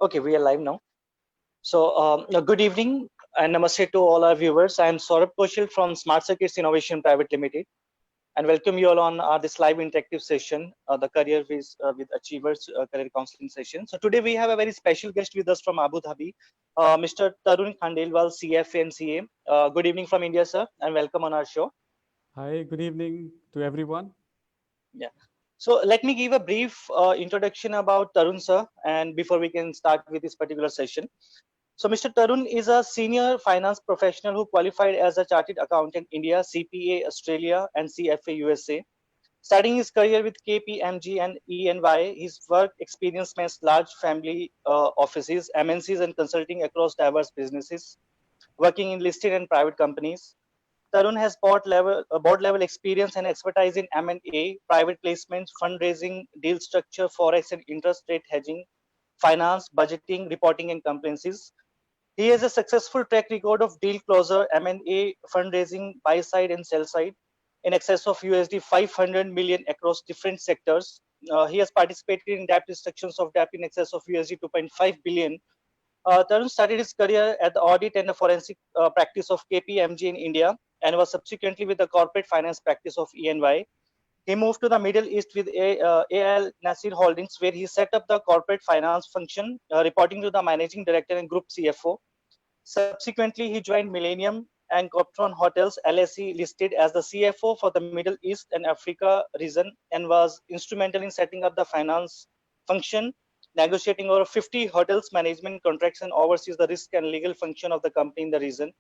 Okay, we are live now. So, good evening and namaste to all our viewers. I am Saurabh Koshil from Smart Circuits Innovation Private Limited, and welcome you all on this live interactive session, the Career with Achievers Career Counseling session. So today we have a very special guest with us from Abu Dhabi, Mr. Tarun Khandelwal, CFA and CA. Good evening from India, sir, and welcome on our show. Hi, good evening to everyone. Yeah. So let me give a brief introduction about Tarun, sir, and before we can start with this particular session. So Mr. Tarun is a senior finance professional who qualified as a chartered accountant India, CPA Australia, and CFA USA. Starting his career with KPMG and EY, his work experience spans large family offices, MNCs, and consulting across diverse businesses, working in listed and private companies. Tarun has board level experience and expertise in M&A, private placements, fundraising, deal structure, forex and interest rate hedging, finance, budgeting, reporting, and compliances. He has a successful track record of deal closure, M&A, fundraising, buy side and sell side, in excess of USD 500 million across different sectors. He has participated in debt restrictions of debt in excess of USD 2.5 billion. Tarun started his career at the audit and the forensic practice of KPMG in India and was subsequently with the corporate finance practice of EY. He moved to the Middle East with AL Nasir Holdings, where he set up the corporate finance function, reporting to the managing director and group CFO. Subsequently, he joined Millennium and Coptron Hotels LSE, listed as the CFO for the Middle East and Africa region, and was instrumental in setting up the finance function, negotiating over 50 hotels management contracts, and oversees the risk and legal function of the company in the region.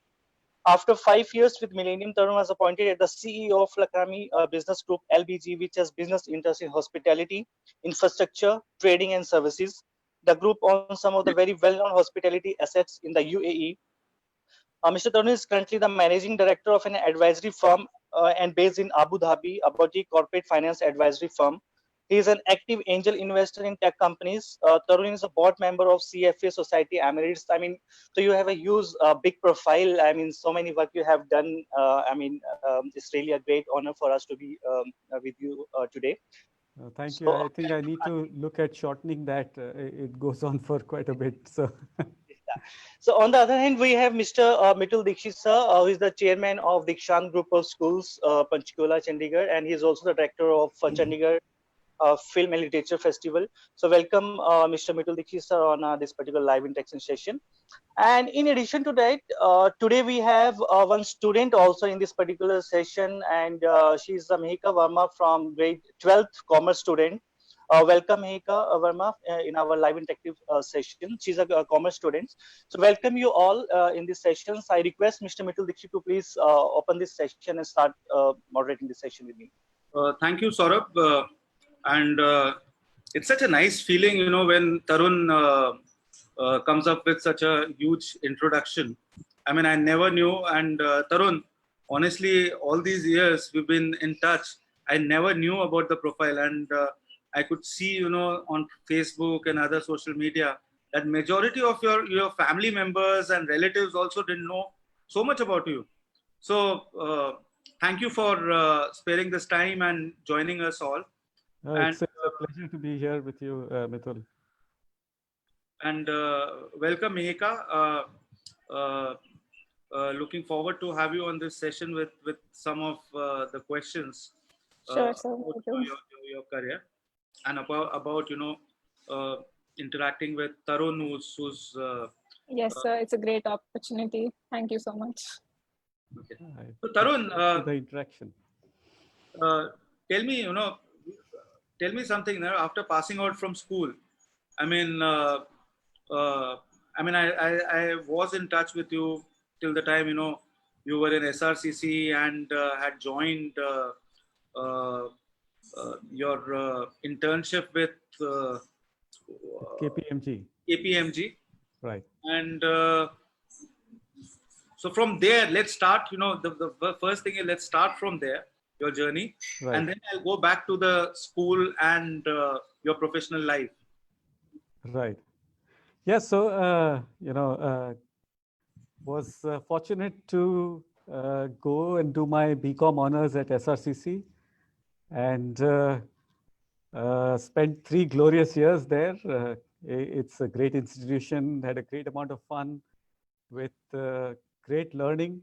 After 5 years with Millennium, Tarun was appointed as the CEO of Lakrami Business Group LBG, which has business interests in hospitality, infrastructure, trading, and services. The group owns some of the very well-known hospitality assets in the UAE. Mr. Tarun is currently the managing director of an advisory firm and based in Abu Dhabi, a boutique corporate finance advisory firm. He is an active angel investor in tech companies. Tarun is a board member of CFA Society Emirates. I mean, so you have a huge, big profile. I mean, so many work you have done. It's really a great honor for us to be with you today. Thank you. So, I think I need to look at shortening that. It goes on for quite a bit. So, So on the other hand, we have Mr. Mitul Dikshit sir, who is the chairman of Dikshant Group of Schools, Panchkula, Chandigarh, and he is also the director of Chandigarh Film and Literature Festival. So welcome, Mr. Mitul Dikshit sir, on this particular live interaction session. And in addition to that, today we have one student also in this particular session, and she is Mehika Verma from grade 12th commerce student. Welcome, Mehika Verma, in our live interactive session. She's a commerce student. So welcome you all in this session. I request Mr. Mitul Dikshit to please open this session and start moderating this session with me. Thank you, Saurabh. It's such a nice feeling, when Tarun comes up with such a huge introduction. I mean, I never knew. And Tarun, honestly, all these years we've been in touch. I never knew about the profile, and I could see, on Facebook and other social media that majority of your family members and relatives also didn't know so much about you. So thank you for sparing this time and joining us all. it's a pleasure to be here with you, Mitul. And welcome, Mehika. Looking forward to have you on this session with some of the questions Sure, sir. about your career and about interacting with Tarun, who's Yes, sir. It's a great opportunity. Thank you so much. okay. So Tarun, the interaction. Tell me something there. After passing out from school, I mean, I was in touch with you till the time you were in SRCC and had joined your internship with KPMG. KPMG, Right. and so from there, let's start. The first thing is, let's start from there, your journey, Right. and then I'll go back to the school and your professional life. Right. Yes. So, was fortunate to go and do my BCom honors at SRCC, and spent 3 glorious years there. It's a great institution, had a great amount of fun with great learning.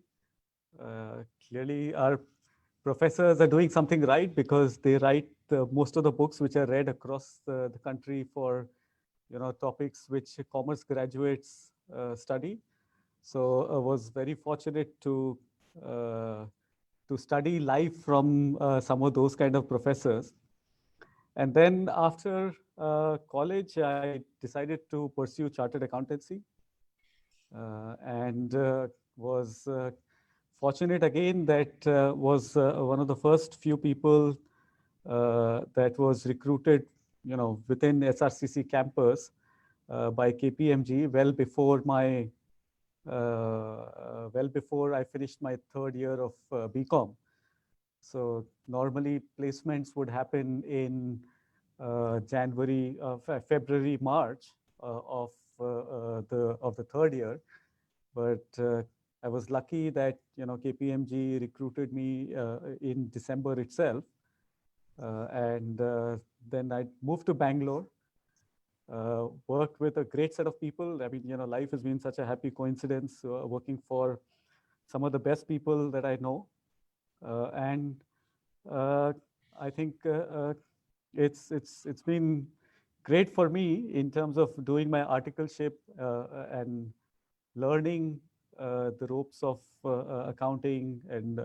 Clearly, our professors are doing something right because they write most of the books which are read across the country for topics which commerce graduates study. So I was very fortunate to study live from some of those kind of professors. And then after college, I decided to pursue chartered accountancy and was fortunate again that was one of the first few people that was recruited, within SRCC campus by KPMG well before I finished my third year of BCom. So normally placements would happen in January, February, March of the third year. But I was lucky that KPMG recruited me in December itself, and then I moved to Bangalore. Worked with a great set of people. I mean, life has been such a happy coincidence working for some of the best people that I know, and I think it's been great for me in terms of doing my articleship and learning the ropes of accounting and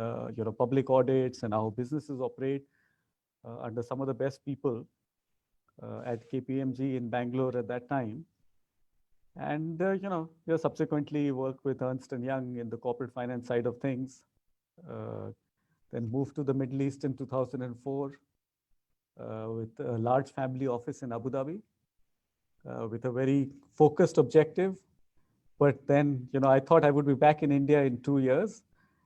public audits and how businesses operate under some of the best people at KPMG in Bangalore at that time. And subsequently worked with Ernst & Young in the corporate finance side of things. Then moved to the Middle East in 2004 with a large family office in Abu Dhabi with a very focused objective. But then, I thought I would be back in India in 2 years,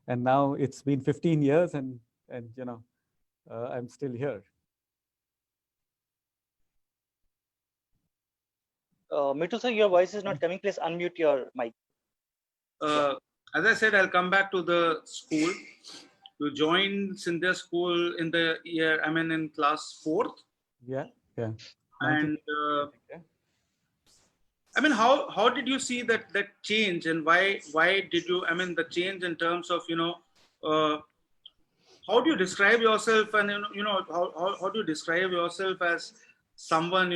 and now it's been 15 years, and I'm still here. Mittal sir, your voice is not coming. Please unmute your mic. As I said, I'll come back to the school. You joined Scindia School in the year, in class 4th. Yeah. And how did you see that change, and why did you? The change in terms of how do you describe yourself, and how do you describe yourself as someone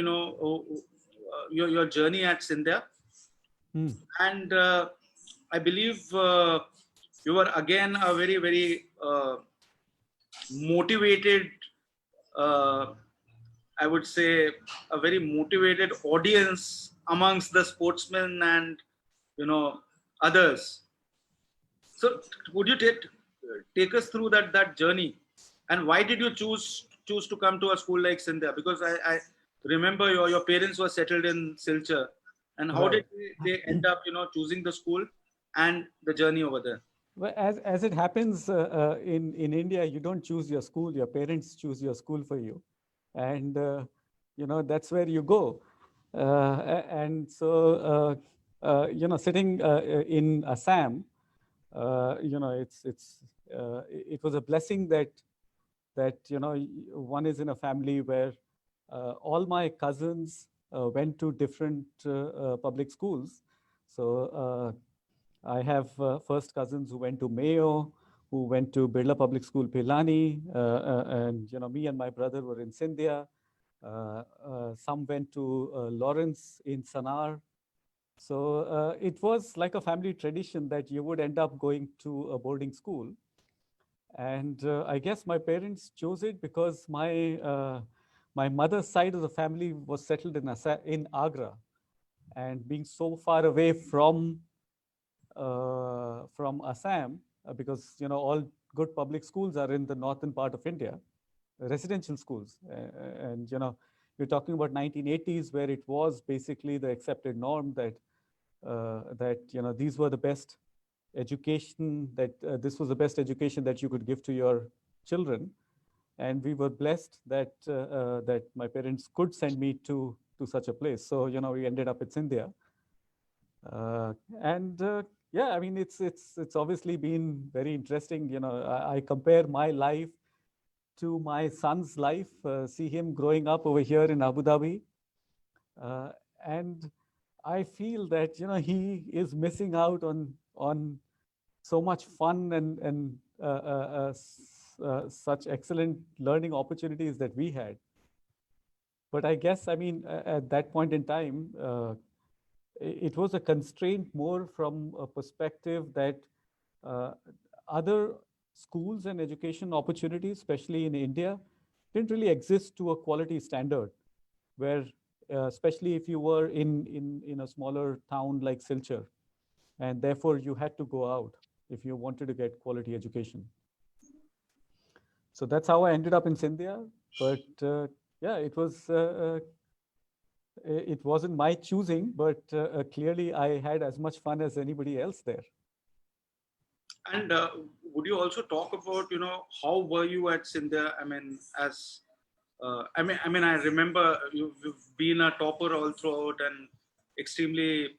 your journey at Scindia? And I believe you were again a very, very motivated, I would say a very motivated audience amongst the sportsmen and others. So would you take us through that journey, and why did you choose to come to a school like Scindia? Because I remember your parents were settled in Silchar, and how did they end up choosing the school and the journey over there? Well, as it happens in India, you don't choose your school; your parents choose your school for you, and that's where you go. And so sitting in Assam, it was a blessing that one is in a family where all my cousins went to different public schools. So I have first cousins who went to Mayo, who went to Birla Public School, Pilani, and me and my brother were in Scindia. Some went to Lawrence in Sanar. So it was like a family tradition that you would end up going to a boarding school. And I guess my parents chose it because my mother's side of the family was settled in Agra, and being so far away from Assam, because all good public schools are in the northern part of India, residential schools, and you're talking about 1980s, where it was basically the accepted norm that these were the best education, that this was the best education that you could give to your children. And we were blessed that that my parents could send me to such a place. So we ended up at Scindia, and yeah, it's obviously been very interesting. I compare my life to my son's life, see him growing up over here in Abu Dhabi, and I feel that he is missing out on so much fun and such excellent learning opportunities that we had. But I guess, I mean, at that point in time, it was a constraint more from a perspective that other schools and education opportunities, especially in India, didn't really exist to a quality standard, where especially if you were in a smaller town like Silchar, and therefore you had to go out if you wanted to get quality education. So that's how I ended up in Scindia. But yeah, it wasn't my choosing, but clearly I had as much fun as anybody else there. And would you also talk about, how were you at Scindia? I mean, as I remember you've been a topper all throughout and extremely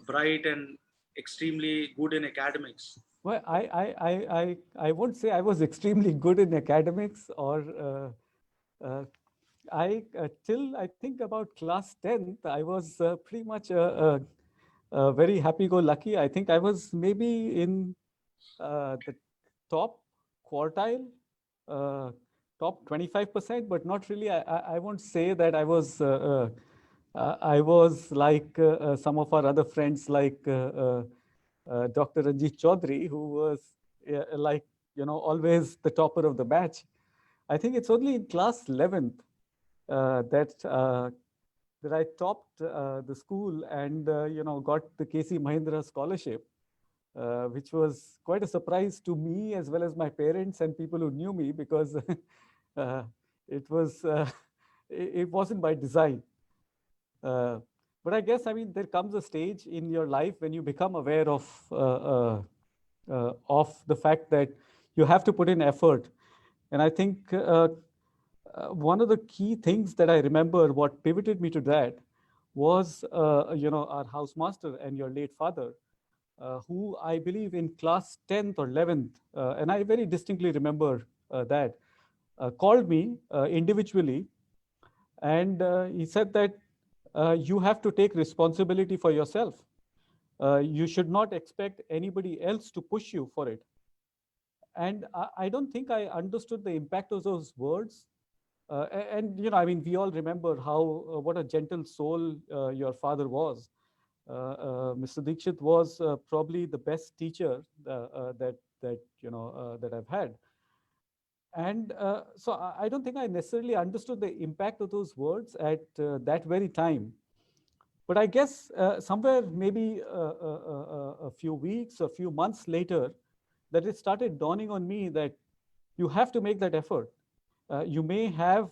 bright and extremely good in academics. Well, I won't say I was extremely good in academics, or till I think about class 10th, I was pretty much a very happy-go-lucky. I think I was maybe in the top quartile, top 25%, but not really. I won't say that I was like some of our other friends, like Dr. Ranjit Chaudhary, who was like, always the topper of the batch. I think it's only in class 11th that I topped the school and, got the KC Mahindra scholarship, which was quite a surprise to me as well as my parents and people who knew me, because it wasn't by design. But I guess, I mean, there comes a stage in your life when you become aware of the fact that you have to put in effort. And I think one of the key things that I remember, what pivoted me to that, was our housemaster and your late father, who I believe in class 10th or 11th, and I very distinctly remember that, called me individually, and he said that you have to take responsibility for yourself. You should not expect anybody else to push you for it. And I don't think I understood the impact of those words. And I mean, we all remember how what a gentle soul your father was. Mr. Dikshit was probably the best teacher that I've had. And so I don't think I necessarily understood the impact of those words at that very time. But I guess somewhere maybe a few weeks, a few months later, that it started dawning on me that you have to make that effort. You may have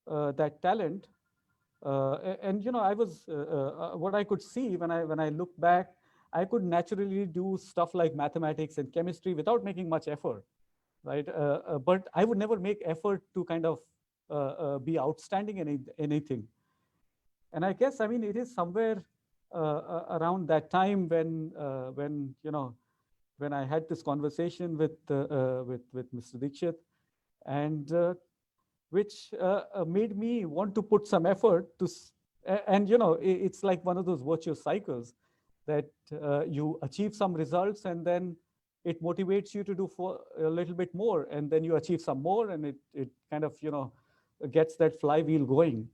that talent. And I was, what I could see when I look back, I could naturally do stuff like mathematics and chemistry without making much effort. Right, but I would never make effort to kind of be outstanding in anything. And I guess, I mean, it is somewhere around that time when I had this conversation with Mr. Dikshit, and which made me want to put some effort to, and it's like one of those virtuous cycles that you achieve some results and then it motivates you to do for a little bit more, and then you achieve some more, and it kind of gets that flywheel going.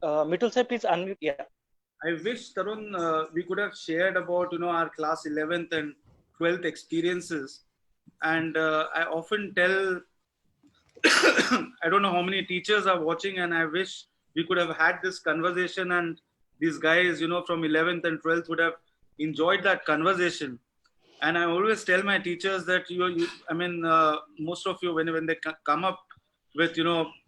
Mitul sir, please unmute. Yeah. I wish, Tarun, we could have shared about our class 11th and 12th experiences. And I often tell, I don't know how many teachers are watching, and I wish we could have had this conversation, and these guys, from 11th and 12th would have enjoyed that conversation. And I always tell my teachers that most of you, when they come up with,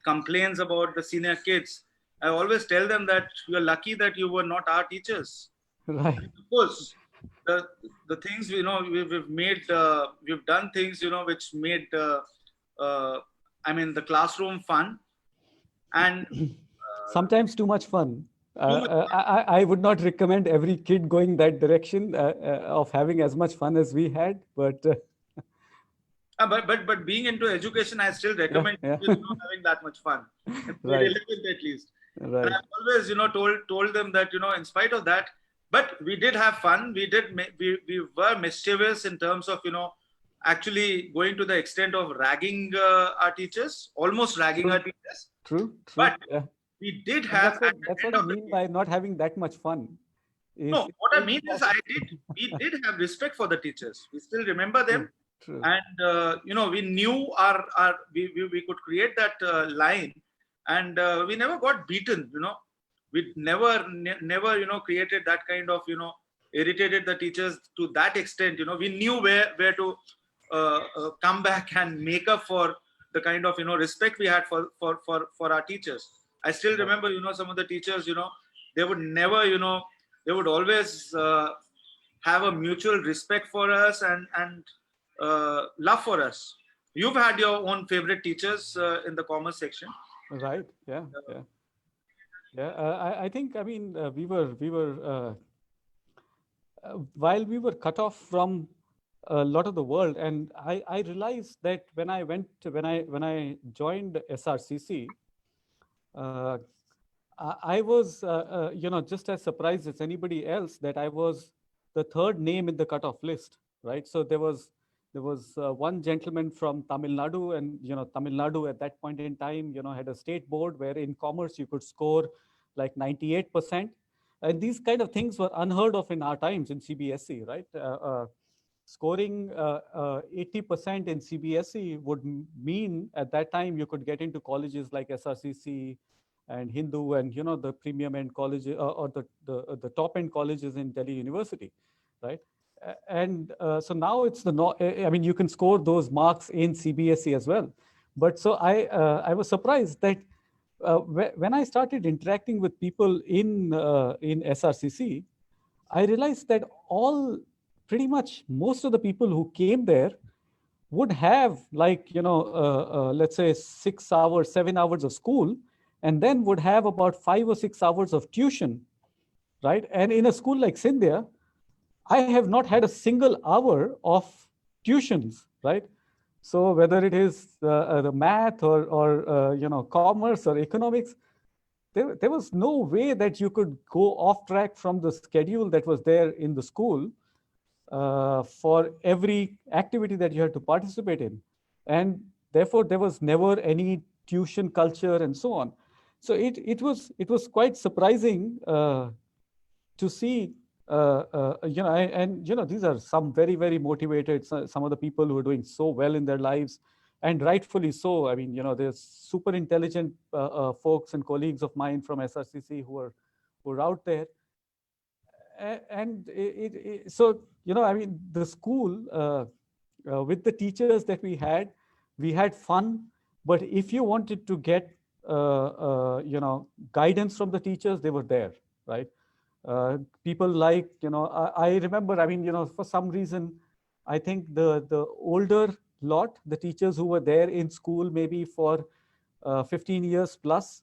complaints about the senior kids, I always tell them that you're lucky that you were not our teachers. Right. And of course, the things, we've made, we've done things, which made, the classroom fun. And sometimes too much fun. I would not recommend every kid going that direction of having as much fun as we had, but But being into education, I still recommend yeah. you not having that much fun. Right. 11th at least. And Right. I've always, told them that, in spite of that, but we did have fun. We were mischievous in terms of, actually going to the extent of ragging our teachers, almost ragging True. our teachers. True. But Yeah. we did And have, at that's the what end I of the mean day, by not having that much fun. no, what I mean is we did have respect for the teachers. We still remember them. True. And we knew we could create that line, and we never got beaten. We never created that kind of irritated the teachers to that extent. We knew where to come back and make up for the kind of respect we had for our teachers. I still remember some of the teachers, they would never they would always have a mutual respect for us and love for us. You've had your own favorite teachers in the commerce section. Right. Yeah. Yeah. Yeah. I think, I mean, we were while we were cut off from a lot of the world, and I realized that when I joined SRCC, I was, just as surprised as anybody else that I was the third name in the cutoff list, right? So there was one gentleman from Tamil Nadu, and Tamil Nadu at that point in time, had a state board where in commerce you could score like 98%, and these kind of things were unheard of in our times in CBSE, right? Scoring 80% in CBSE would mean at that time you could get into colleges like SRCC and Hindu, and the premium end colleges or the top end colleges in Delhi University, right? And so now it's I mean, you can score those marks in CBSE as well. But so I was surprised that when I started interacting with people in SRCC, I realized that pretty much most of the people who came there would have like, let's say 6 hours, 7 hours of school, and then would have about 5 or 6 hours of tuition, right? And in a school like Scindia, I have not had a single hour of tuitions, right? So whether it is the math or commerce or economics, there was no way that you could go off track from the schedule that was there in the school for every activity that you had to participate in. And therefore, there was never any tuition culture and so on. So it was quite surprising to see, these are some very, very motivated, some of the people who are doing so well in their lives, and rightfully so. I mean, there's super intelligent folks and colleagues of mine from SRCC who are out there. And so, I mean, the school, with the teachers that we had fun, but if you wanted to get, guidance from the teachers, they were there, right? People like, I remember, I mean, for some reason, I think the older lot, the teachers who were there in school maybe for 15 years plus,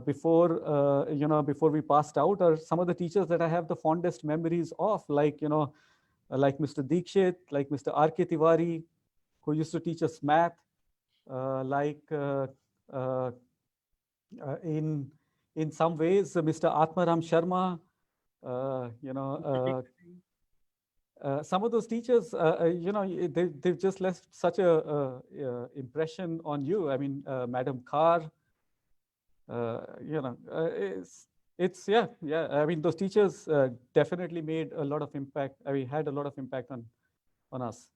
before we passed out, are some of the teachers that I have the fondest memories of, like, like Mr. Dikshit, like Mr. R.K. Tiwari, who used to teach us math, in some ways, Mr. Atmaram Sharma, some of those teachers, they've just left such a impression on you. I mean, Madam Carr, it's yeah. I mean, those teachers definitely made a lot of impact. I mean, had a lot of impact on us.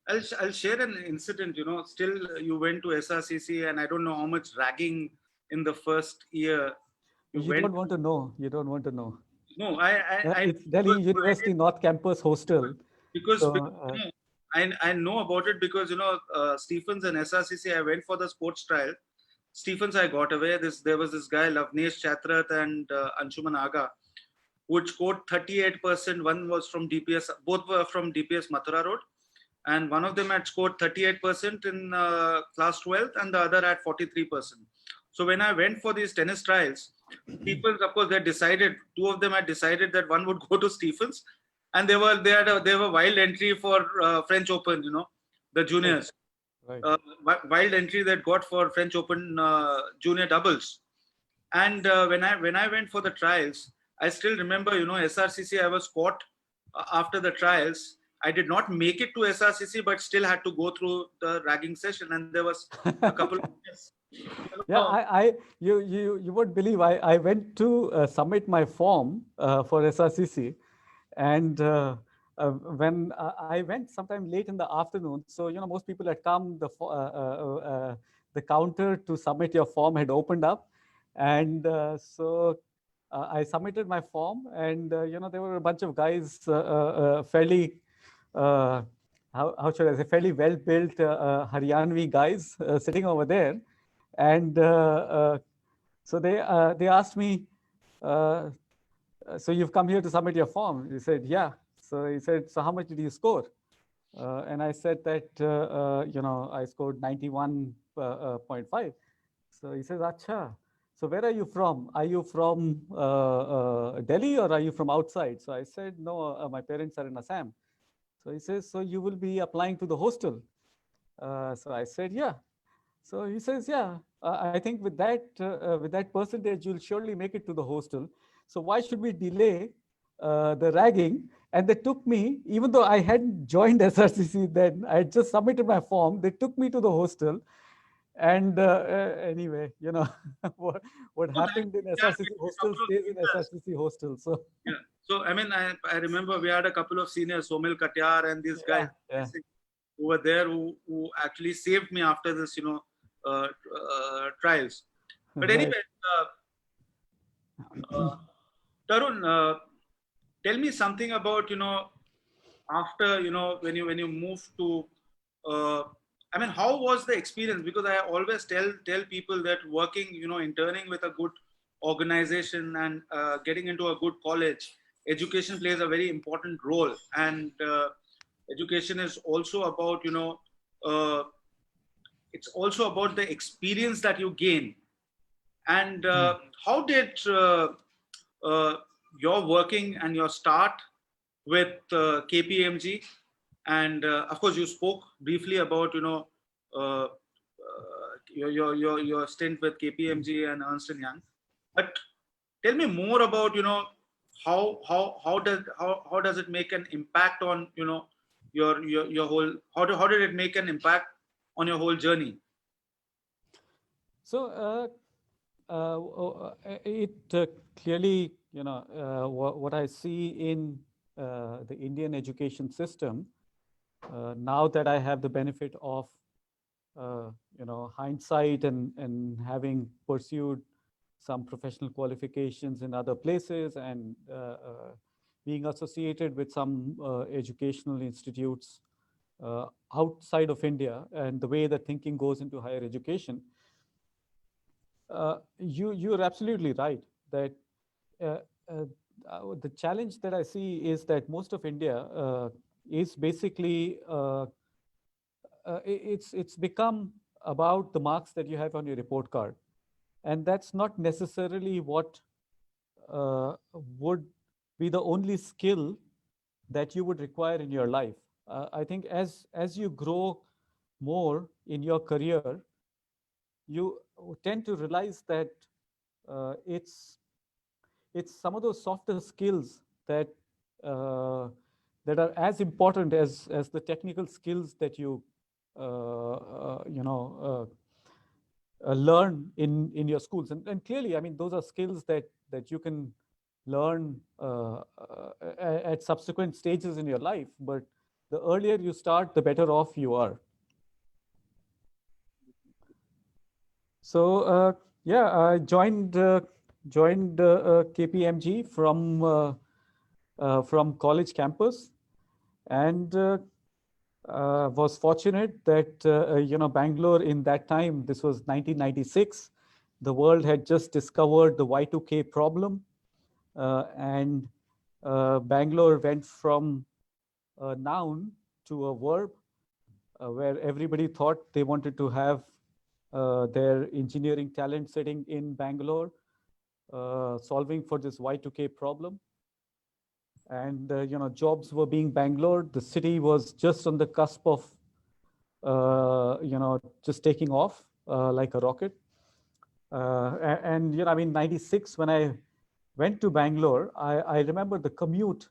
I'll share an incident. Still you went to SRCC, and I don't know how much ragging in the first year. You don't want to know. You don't want to know. No, it's Delhi University North Campus Hostel. Because I know about it because Stephens and SRCC. I went for the sports trial. Stephens, I got away. There was this guy Lavnesh Chatrat and Anshuman Aga, who scored 38%. One was from DPS. Both were from DPS Mathura Road, and one of them had scored 38% in class 12th, and the other at 43%. So when I went for these tennis trials, Stephens, of course, they decided. Two of them had decided that one would go to Stephens, and they had a wild entry for French Open. the juniors. Right. Wild entry that got for French Open junior doubles. And when I went for the trials, I still remember, SRCC. I was caught after the trials. I did not make it to SRCC, but still had to go through the ragging session. And there was a couple of Yeah, you won't believe I went to submit my form for SRCC, and when I went sometime late in the afternoon, so most people had come, the counter to submit your form had opened up, and so I submitted my form, and there were a bunch of guys, fairly how should I say, fairly well built Haryanvi guys sitting over there. And so they asked me, so you've come here to submit your form? He said, yeah. So he said, so how much did you score? And I said that, I scored 91.5. So he says, acha. So where are you from? Are you from Delhi or are you from outside? So I said, no, my parents are in Assam. So he says, so you will be applying to the hostel? So I said, yeah. So he says, yeah, I think with that percentage, you'll surely make it to the hostel. So why should we delay the ragging? And they took me, even though I hadn't joined SRCC then, I had just submitted my form. They took me to the hostel. And anyway, what happened in SRCC hostel stays in SRCC hostel. So yeah. So I mean, I remember we had a couple of seniors, Somil Katyar and these guys who were there who actually saved me after this, trials. But anyway, Tarun, tell me something about after when you moved to. I mean, how was the experience? Because I always tell people that working, interning with a good organization and getting into a good college, education plays a very important role. And education is also about, it's also about the experience that you gain. And how did your working and your start with KPMG? And of course, you spoke briefly about your stint with KPMG and Ernst & Young. But tell me more about how does it make an impact on your whole how did it make an impact on your whole journey? So it clearly what I see in the Indian education system. Now that I have the benefit of, hindsight and having pursued some professional qualifications in other places and being associated with some educational institutes outside of India and the way that thinking goes into higher education, you're absolutely right that the challenge that I see is that most of India is basically it's become about the marks that you have on your report card, and that's not necessarily what would be the only skill that you would require in your life. I think as you grow more in your career, you tend to realize that it's some of those softer skills that that are as important as the technical skills that you learn in your schools. And clearly, I mean, those are skills that you can learn at subsequent stages in your life. But the earlier you start, the better off you are. So yeah, I joined KPMG from college campus, and was fortunate that Bangalore in that time, this was 1996, the world had just discovered the Y2K problem, and Bangalore went from a noun to a verb, where everybody thought they wanted to have their engineering talent sitting in Bangalore, solving for this Y2K problem. And jobs were being Bangalore. The city was just on the cusp of just taking off like a rocket. And I mean, 96, when I went to Bangalore, I remember the commute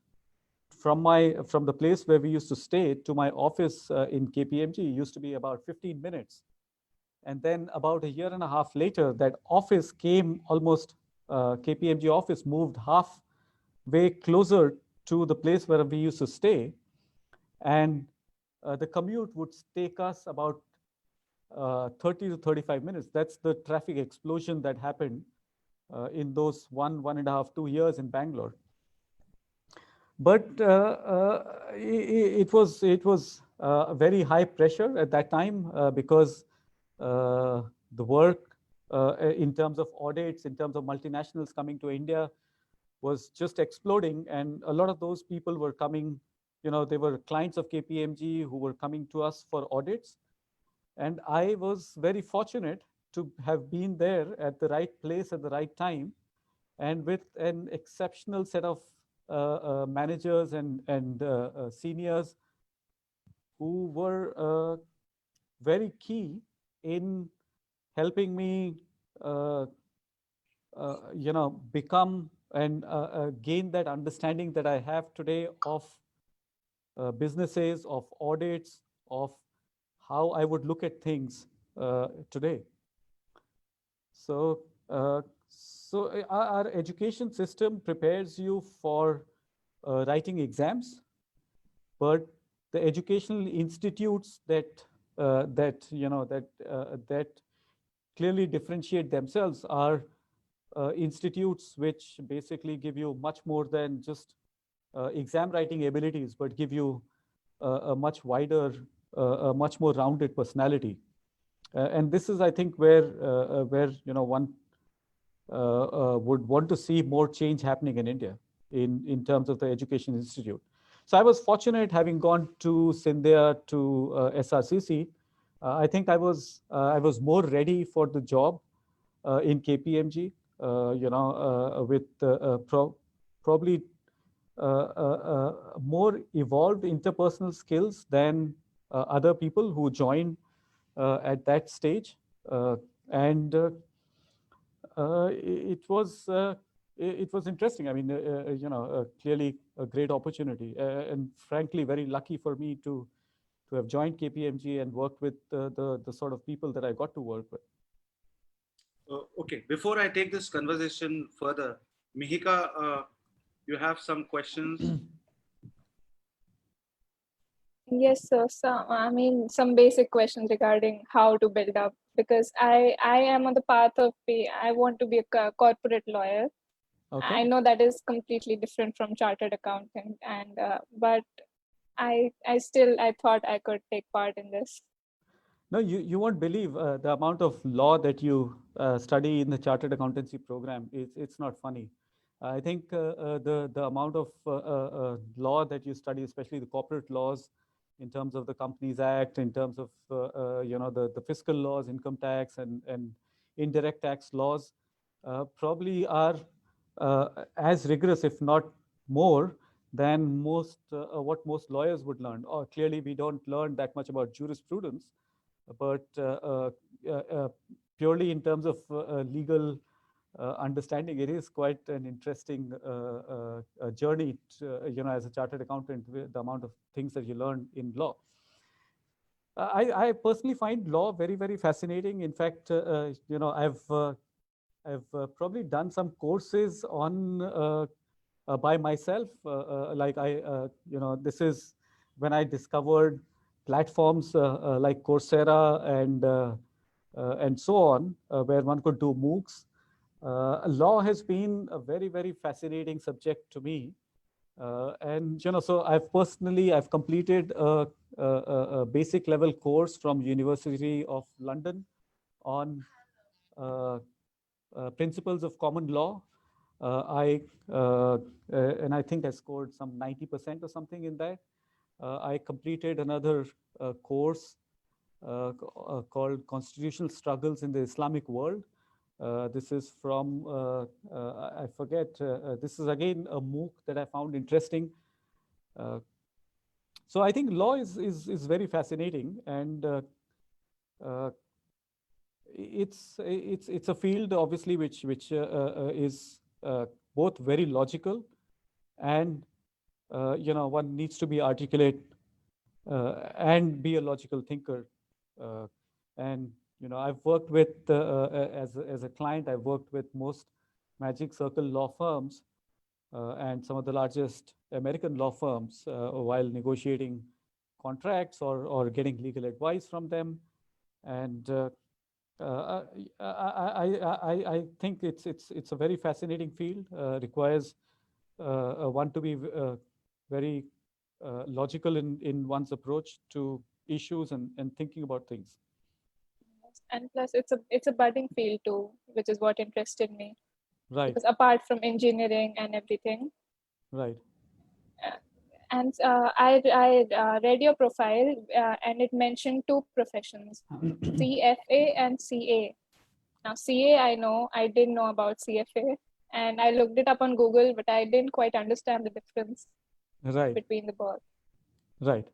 from the place where we used to stay to my office in KPMG used to be about 15 minutes. And then about a year and a half later, that office came almost, KPMG office moved halfway closer to the place where we used to stay. And the commute would take us about 30 to 35 minutes. That's the traffic explosion that happened in those 1.5, 2 years in Bangalore. But it was very high pressure at that time because the work in terms of audits, in terms of multinationals coming to India was just exploding. And a lot of those people were coming, they were clients of KPMG who were coming to us for audits. And I was very fortunate to have been there at the right place at the right time, and with an exceptional set of managers and seniors who were very key in helping me, become and gain that understanding that I have today of businesses, of audits, of how I would look at things today. So, our education system prepares you for writing exams, but the educational institutes that clearly differentiate themselves are institutes which basically give you much more than just exam writing abilities, but give you a much wider, a much more rounded personality. And this is, I think, where one would want to see more change happening in India in terms of the education institute. So I was fortunate, having gone to Scindia, to SRCC. I think I was more ready for the job in KPMG. With probably more evolved interpersonal skills than other people who joined at that stage. And it was interesting. I mean, clearly a great opportunity, and frankly, very lucky for me to have joined KPMG and worked with the sort of people that I got to work with. Okay, before I take this conversation further, Mihika, you have some questions? Yes, sir. Some basic questions regarding how to build up, because I am on the path of I want to be a corporate lawyer. Okay. I know that is completely different from chartered accountant, and but I thought I could take part in this. No, you won't believe the amount of law that you study in the chartered accountancy program. It's not funny. I think the amount of law that you study, especially the corporate laws, in terms of the Companies Act, in terms of the fiscal laws, income tax, and indirect tax laws, probably are as rigorous, if not more, than what most lawyers would learn. Or clearly, we don't learn that much about jurisprudence, but purely in terms of legal understanding, it is quite an interesting journey as a chartered accountant, with the amount of things that you learn in law. I personally find law very, very fascinating. In fact, I've probably done some courses on by myself. This is when I discovered platforms like Coursera and so on, where one could do MOOCs. Law has been a very, very fascinating subject to me. And so I've completed a basic level course from University of London on principles of common law. And I think I scored some 90% or something in that. I completed another course called Constitutional Struggles in the Islamic World. This is from, I forget, this is again a MOOC that I found interesting. So I think law is very fascinating, and it's a field obviously which is both very logical and one needs to be articulate and be a logical thinker. And I've worked with as a client, I've worked with most Magic Circle law firms and some of the largest American law firms while negotiating contracts or getting legal advice from them. And I think it's a very fascinating field. Requires one to be very logical in one's approach to issues and thinking about things. And plus, it's a budding field too, which is what interested me. Right. Because apart from engineering and everything. Right. And I read your profile and it mentioned two professions, CFA and CA. Now CA, I know, I didn't know about CFA, and I looked it up on Google, but I didn't quite understand the difference Right. between the both. Right.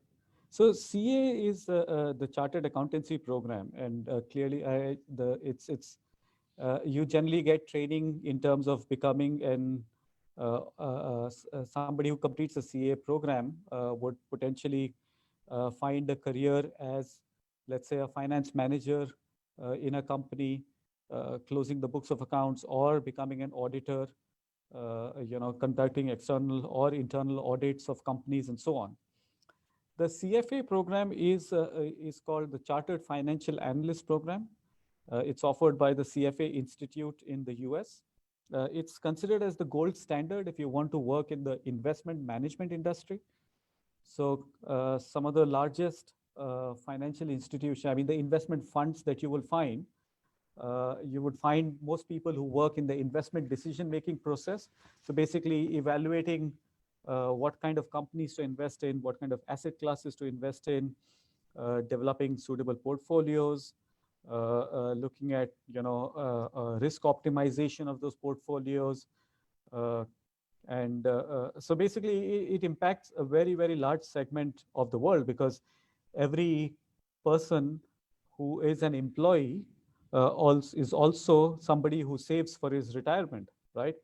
So CA is the Chartered Accountancy Program, and clearly, you generally get training in terms of becoming somebody who completes a CA program would potentially find a career as, let's say, a finance manager in a company, closing the books of accounts, or becoming an auditor, conducting external or internal audits of companies and so on. The CFA program is called the Chartered Financial Analyst Program. It's offered by the CFA Institute in the US. It's considered as the gold standard if you want to work in the investment management industry. So some of the largest financial institutions, I mean, the investment funds that you would find most people who work in the investment decision-making process. So basically evaluating what kind of companies to invest in, what kind of asset classes to invest in, developing suitable portfolios, looking at risk optimization of those portfolios, and so basically it impacts a very, very large segment of the world, because every person who is an employee is also somebody who saves for his retirement, right?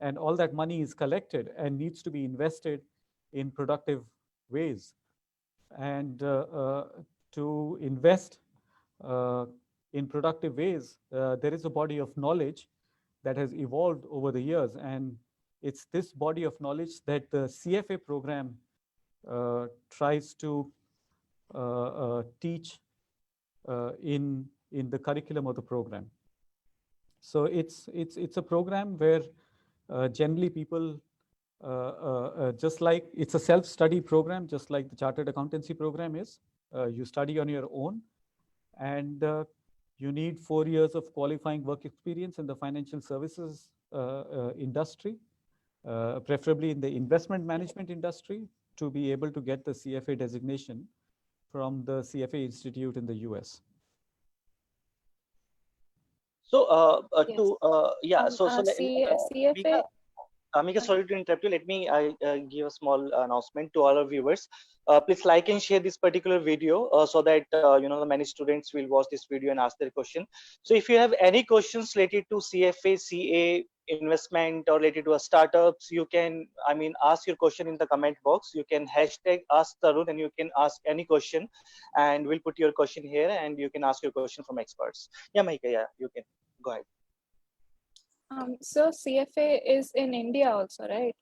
And all that money is collected and needs to be invested in productive ways. And to invest in productive ways, there is a body of knowledge that has evolved over the years. And it's this body of knowledge that the CFA program tries to teach in the curriculum of the program. So it's a program where generally people, just like it's a self-study program, just like the Chartered Accountancy program is. You study on your own, and you need 4 years of qualifying work experience in the financial services industry, preferably in the investment management industry, to be able to get the CFA designation from the CFA Institute in the US. So, Yes. CFA. Mika, sorry to interrupt you. Let me give a small announcement to all our viewers. Please like and share this particular video so that the many students will watch this video and ask their question. So if you have any questions related to CFA, CA, investment, or related to startups, you can, ask your question in the comment box. You can hashtag ask Tarun, and you can ask any question, and we'll put your question here, and you can ask your question from experts. Yeah, Mahika, yeah, you can go ahead. So CFA is in India also, right?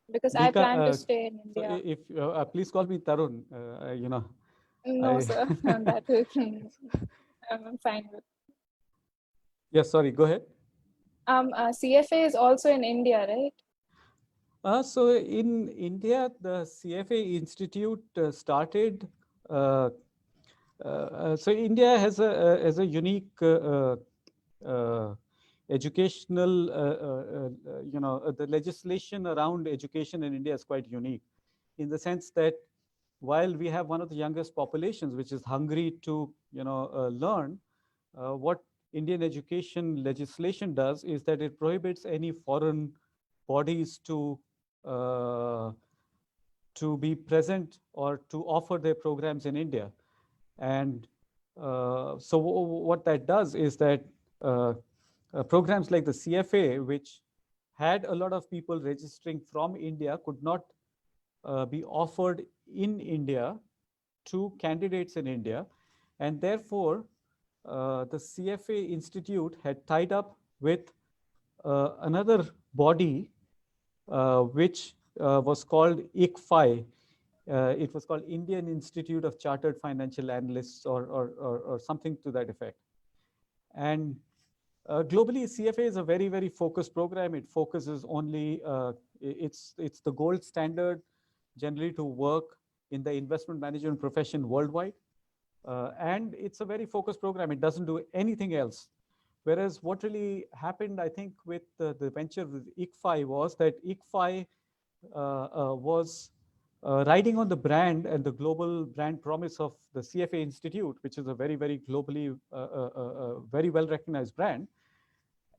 Because Mika, I plan to stay in India. So if please call me Tarun. No, sir. That is, I'm fine with. Yes, sorry. Go ahead. CFA is also in India, right? So in India, the CFA Institute started. So India has a unique educational, the legislation around education in India is quite unique, in the sense that while we have one of the youngest populations, which is hungry to learn, what Indian education legislation does is that it prohibits any foreign bodies to to be present or to offer their programs in India. And so what that does is that programs like the CFA, which had a lot of people registering from India, could not be offered in India to candidates in India. And therefore, the CFA Institute had tied up with another body which was called ICFI. It was called Indian Institute of Chartered Financial Analysts or something to that effect. And globally, CFA is a very, very focused program. It focuses only, it's the gold standard generally to work in the investment management profession worldwide. And it's a very focused program. It doesn't do anything else. Whereas what really happened, I think, with the venture with ICFI was that ICFI was riding on the brand and the global brand promise of the CFA Institute, which is a very, very globally, very well recognized brand,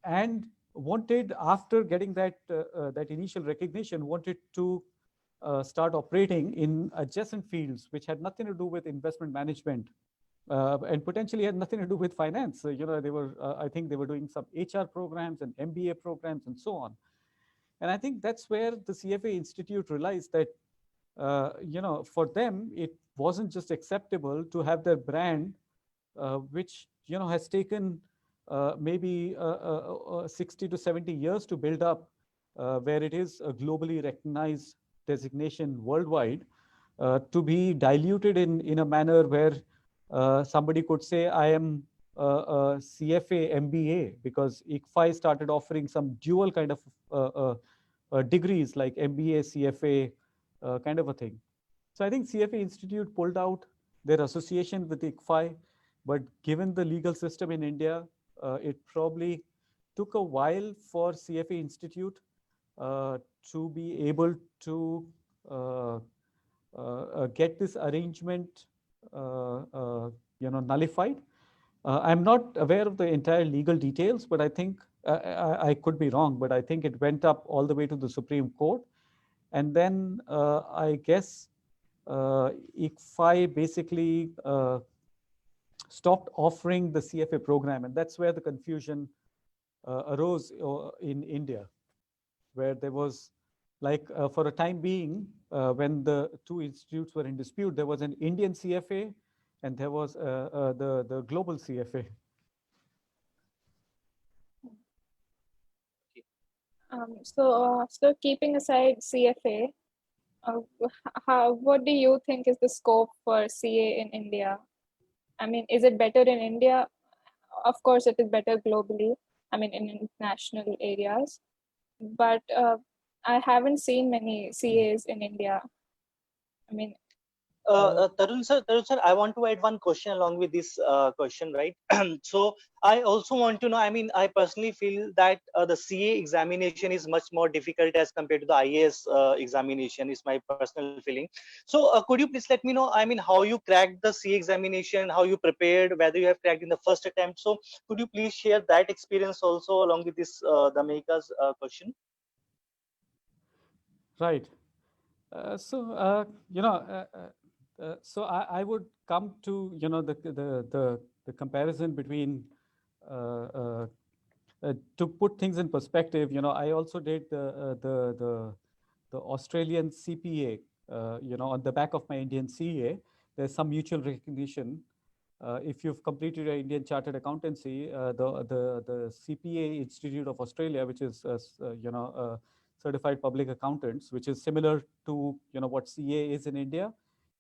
and wanted, after getting that that initial recognition, wanted to start operating in adjacent fields which had nothing to do with investment management and potentially had nothing to do with finance. You know, they were, I think they were doing some HR programs and MBA programs and so on. And I think that's where the CFA Institute realized that, you know, for them, it wasn't just acceptable to have their brand, which, you know, has taken maybe 60 to 70 years to build up, where it is a globally recognized designation worldwide, to be diluted in a manner where somebody could say, I am a CFA MBA, because ICFI started offering some dual kind of degrees like MBA, CFA, kind of a thing. So I think CFA Institute pulled out their association with ICFI, but given the legal system in India, it probably took a while for CFA Institute to be able to get this arrangement you know, nullified. I'm not aware of the entire legal details, but I think I could be wrong, but I think it went up all the way to the Supreme Court. And then I guess ICFI basically stopped offering the CFA program. And that's where the confusion arose in India, where there was, like, for a time being, when the two institutes were in dispute, there was an Indian CFA and there was the global CFA. So keeping aside CFA, what do you think is the scope for CA in India? I mean, is it better in India? Of course, it is better globally. I mean, in international areas, but I haven't seen many CAs in India. I mean, Tarun sir, I want to add one question along with this question, right? So I also want to know, I mean, I personally feel that the CA examination is much more difficult as compared to the IAS examination, is my personal feeling. So could you please let me know, I mean, how you cracked the CA examination, how you prepared, whether you have cracked in the first attempt? So could you please share that experience also along with this, the Meghna's question? Right. So, you know, so I would come to, you know, the comparison between, to put things in perspective, you know, I also did the Australian CPA, you know, on the back of my Indian CA. There's some mutual recognition. If you've completed your Indian Chartered Accountancy, the CPA Institute of Australia, which is, you know, certified public accountants, which is similar to, you know, what CA is in India,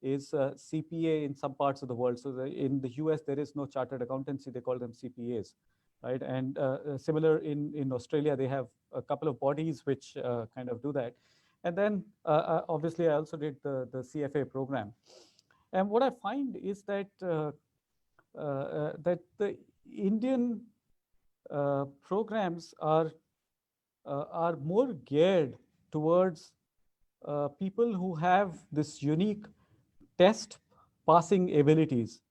is CPA in some parts of the world. So in the US, there is no chartered accountancy, they call them CPAs, right? And similar in Australia, they have a couple of bodies which kind of do that. And then obviously I also did the CFA program. And what I find is that that the Indian programs are more geared towards people who have this unique test passing abilities.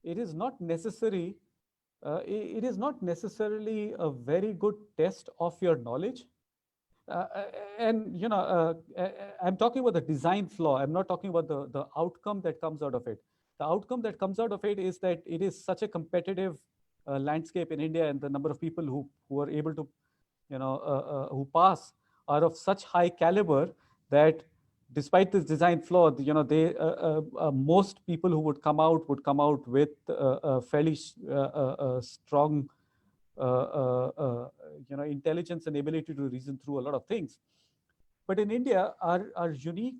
It is not necessary. It is not necessarily a very good test of your knowledge, And I'm talking about the design flaw. I'm not talking about the outcome that comes out of it. The outcome that comes out of it is that it is such a competitive landscape in India, and the number of people who are able to, who pass are of such high caliber that despite this design flaw, they most people who would come out with a fairly strong intelligence and ability to reason through a lot of things. But in India, our unique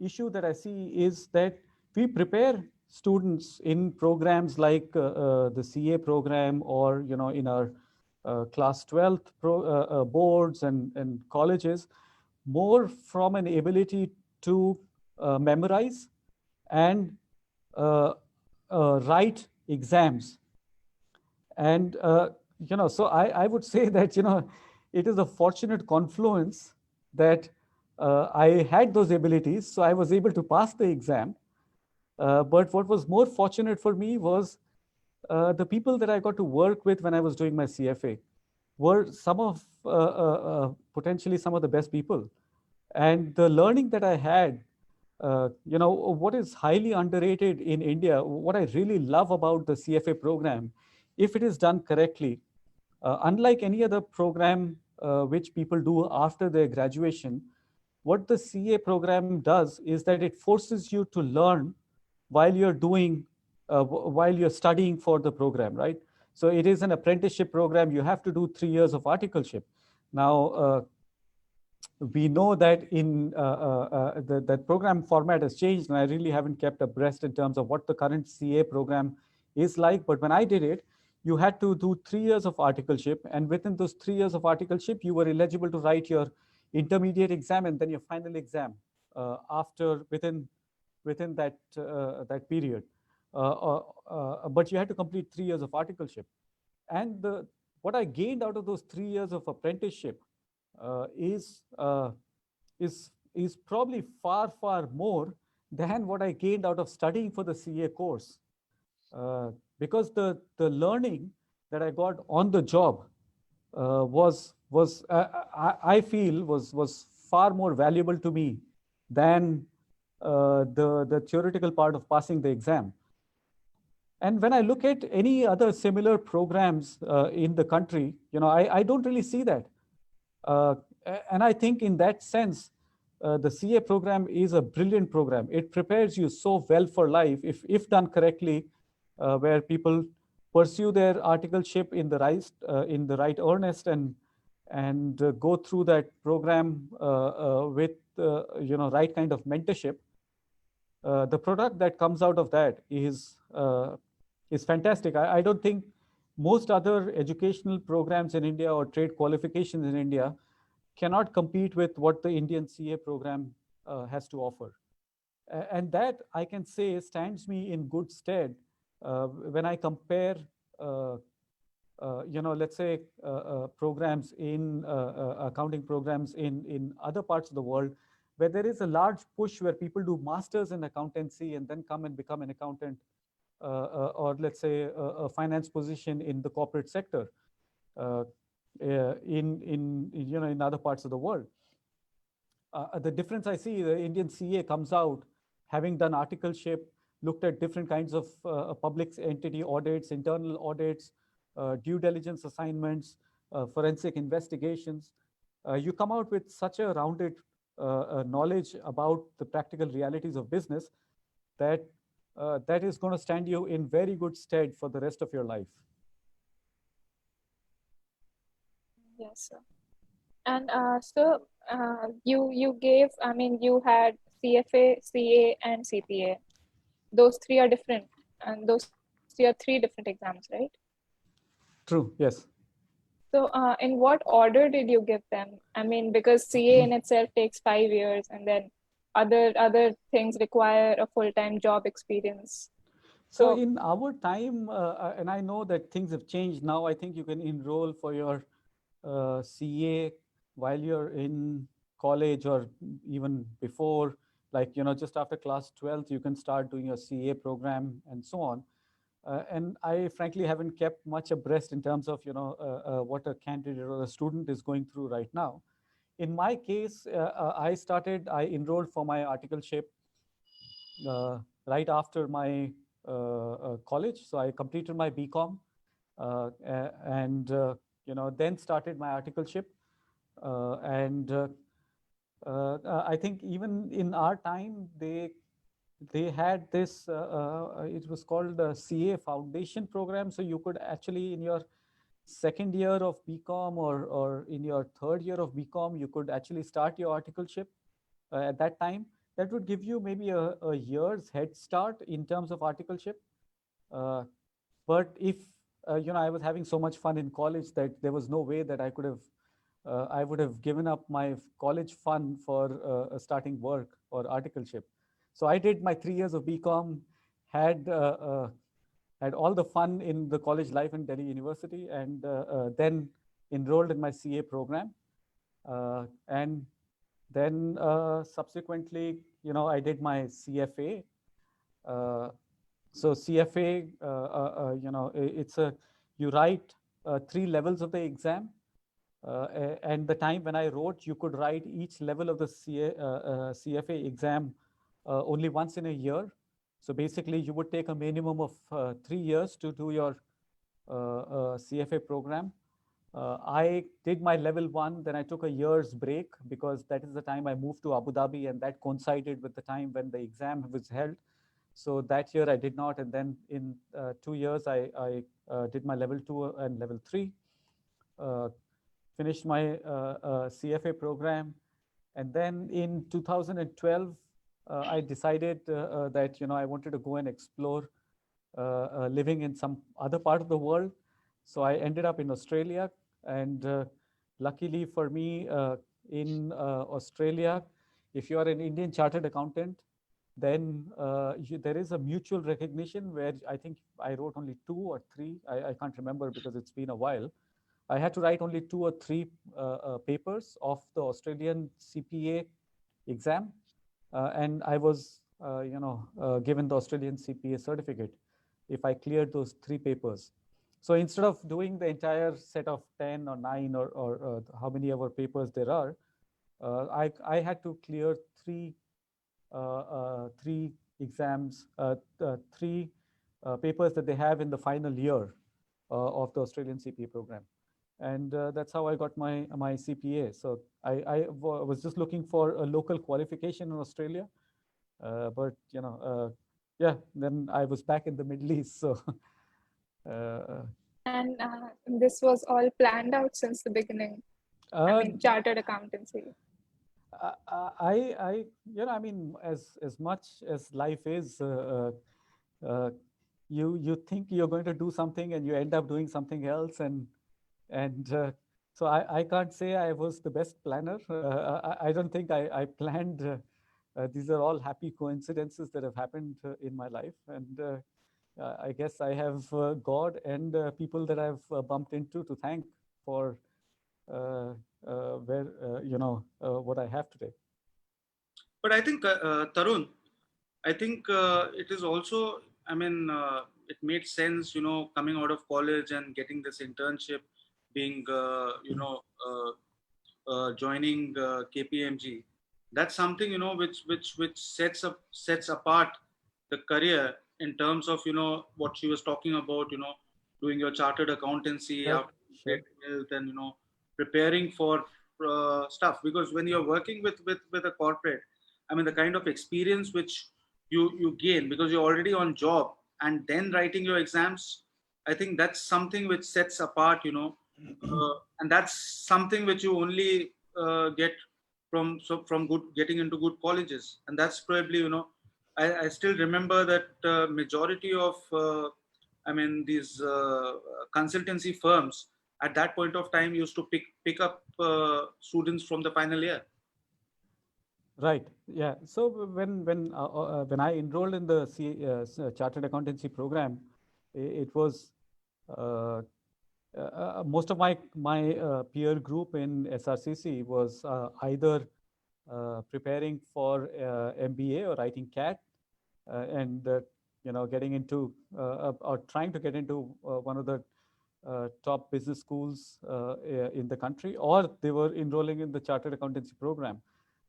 issue that I see is that we prepare students in programs like the CA program, or in our class 12th boards and colleges, more from an ability to memorize and write exams. And so I would say that it is a fortunate confluence that I had those abilities, so I was able to pass the exam. But what was more fortunate for me was the people that I got to work with when I was doing my CFA were some of potentially some of the best people. And the learning that I had, what is highly underrated in India, what I really love about the CFA program, if it is done correctly, unlike any other program which people do after their graduation, what the CA program does is that it forces you to learn while you're while you're studying for the program, right? So it is an apprenticeship program. You have to do 3 years of articleship. Now, we know that that program format has changed, and I really haven't kept abreast in terms of what the current CA program is like. But when I did it, you had to do 3 years of articleship, and within those 3 years of articleship, you were eligible to write your intermediate exam and then your final exam within that period. But you had to complete 3 years of articleship, and what I gained out of those 3 years of apprenticeship is probably far more than what I gained out of studying for the CA course, because the learning that I got on the job I feel was far more valuable to me than the theoretical part of passing the exam. And when I look at any other similar programs in the country, I don't really see that. And I think in that sense, the CA program is a brilliant program. It prepares you so well for life if done correctly, where people pursue their articleship in the right earnest and go through that program with right kind of mentorship. The product that comes out of that is fantastic. I don't think most other educational programs in India or trade qualifications in India cannot compete with what the Indian CA program has to offer. And that, I can say, stands me in good stead when I compare, let's say, programs in accounting programs in other parts of the world, where there is a large push where people do masters in accountancy and then come and become an accountant, or let's say a finance position in the corporate sector. In other parts of the world. The difference I see, the Indian CA comes out having done articleship, looked at different kinds of public entity audits, internal audits, due diligence assignments, forensic investigations. You come out with such a rounded knowledge about the practical realities of business that that is going to stand you in very good stead for the rest of your life. Yes, sir. And so you gave, I mean, you had CFA, CA, and CPA. Those three are different, and those three are 3 different exams, right? True, yes. So in what order did you give them? I mean, because CA in itself takes 5 years, and then other things require a full-time job experience. So in our time, and I know that things have changed now, I think you can enroll for your CA while you're in college or even before, like, just after class 12th, you can start doing your CA program and so on. And I frankly haven't kept much abreast in terms of what a candidate or a student is going through right now. In my case, I enrolled for my articleship right after my college. So I completed my BCom and then started my articleship. And I think even in our time, they had this, it was called a CA Foundation program. So you could actually, in your second year of BCom or in your third year of BCom, you could actually start your articleship at that time. That would give you maybe a year's head start in terms of articleship. But if, I was having so much fun in college that there was no way that I would have given up my college fun for starting work or articleship. So I did my 3 years of BCom, had all the fun in the college life in Delhi University, and then enrolled in my CA program. And then subsequently, I did my CFA. So CFA, you write 3 levels of the exam. And the time when I wrote, you could write each level of the CFA exam only once in a year. So basically, you would take a minimum of 3 years to do your CFA program. I did my level 1, then I took a year's break because that is the time I moved to Abu Dhabi, and that coincided with the time when the exam was held. So that year I did not, and then in 2 years I did my level 2 and level 3. Finished my CFA program, and then in 2012 I decided that I wanted to go and explore living in some other part of the world. So I ended up in Australia, and luckily for me, in Australia, if you are an Indian chartered accountant, then there is a mutual recognition where I think I wrote only 2 or 3. I can't remember because it's been a while. I had to write only 2 or 3 papers of the Australian CPA exam, and I was, given the Australian CPA certificate if I cleared those 3 papers. So instead of doing the entire set of 10 or 9 or how many other papers there are, I had to clear 3 exams, 3 papers that they have in the final year of the Australian CPA program. And that's how I got my CPA. So I was just looking for a local qualification in Australia, but yeah, then I was back in the Middle East. So And this was all planned out since the beginning. I mean, chartered accountancy. I mean, as much as life is, you think you're going to do something and you end up doing something else, and so I can't say I was the best planner. I don't think I planned. These are all happy coincidences that have happened in my life, and I guess I have God and people that I've bumped into to thank for what I have today. But I think Tarun, I think it is also, I mean, it made sense, coming out of college and getting this internship, being, joining KPMG. That's something, which sets apart the career in terms of, what she was talking about, doing your chartered accountancy Right. after Sure. health and, preparing for stuff. Because when you're working with a corporate, I mean, the kind of experience which you gain because you're already on job and then writing your exams, I think that's something which sets apart, and that's something which you only get from getting into good colleges. And that's probably, I still remember that majority of these consultancy firms at that point of time used to pick up students from the final year. Right. Yeah. So when I enrolled in the Chartered Accountancy program, it was most of my peer group in SRCC was either preparing for MBA or writing CAT, and getting into or trying to get into one of the top business schools in the country, or they were enrolling in the chartered accountancy program.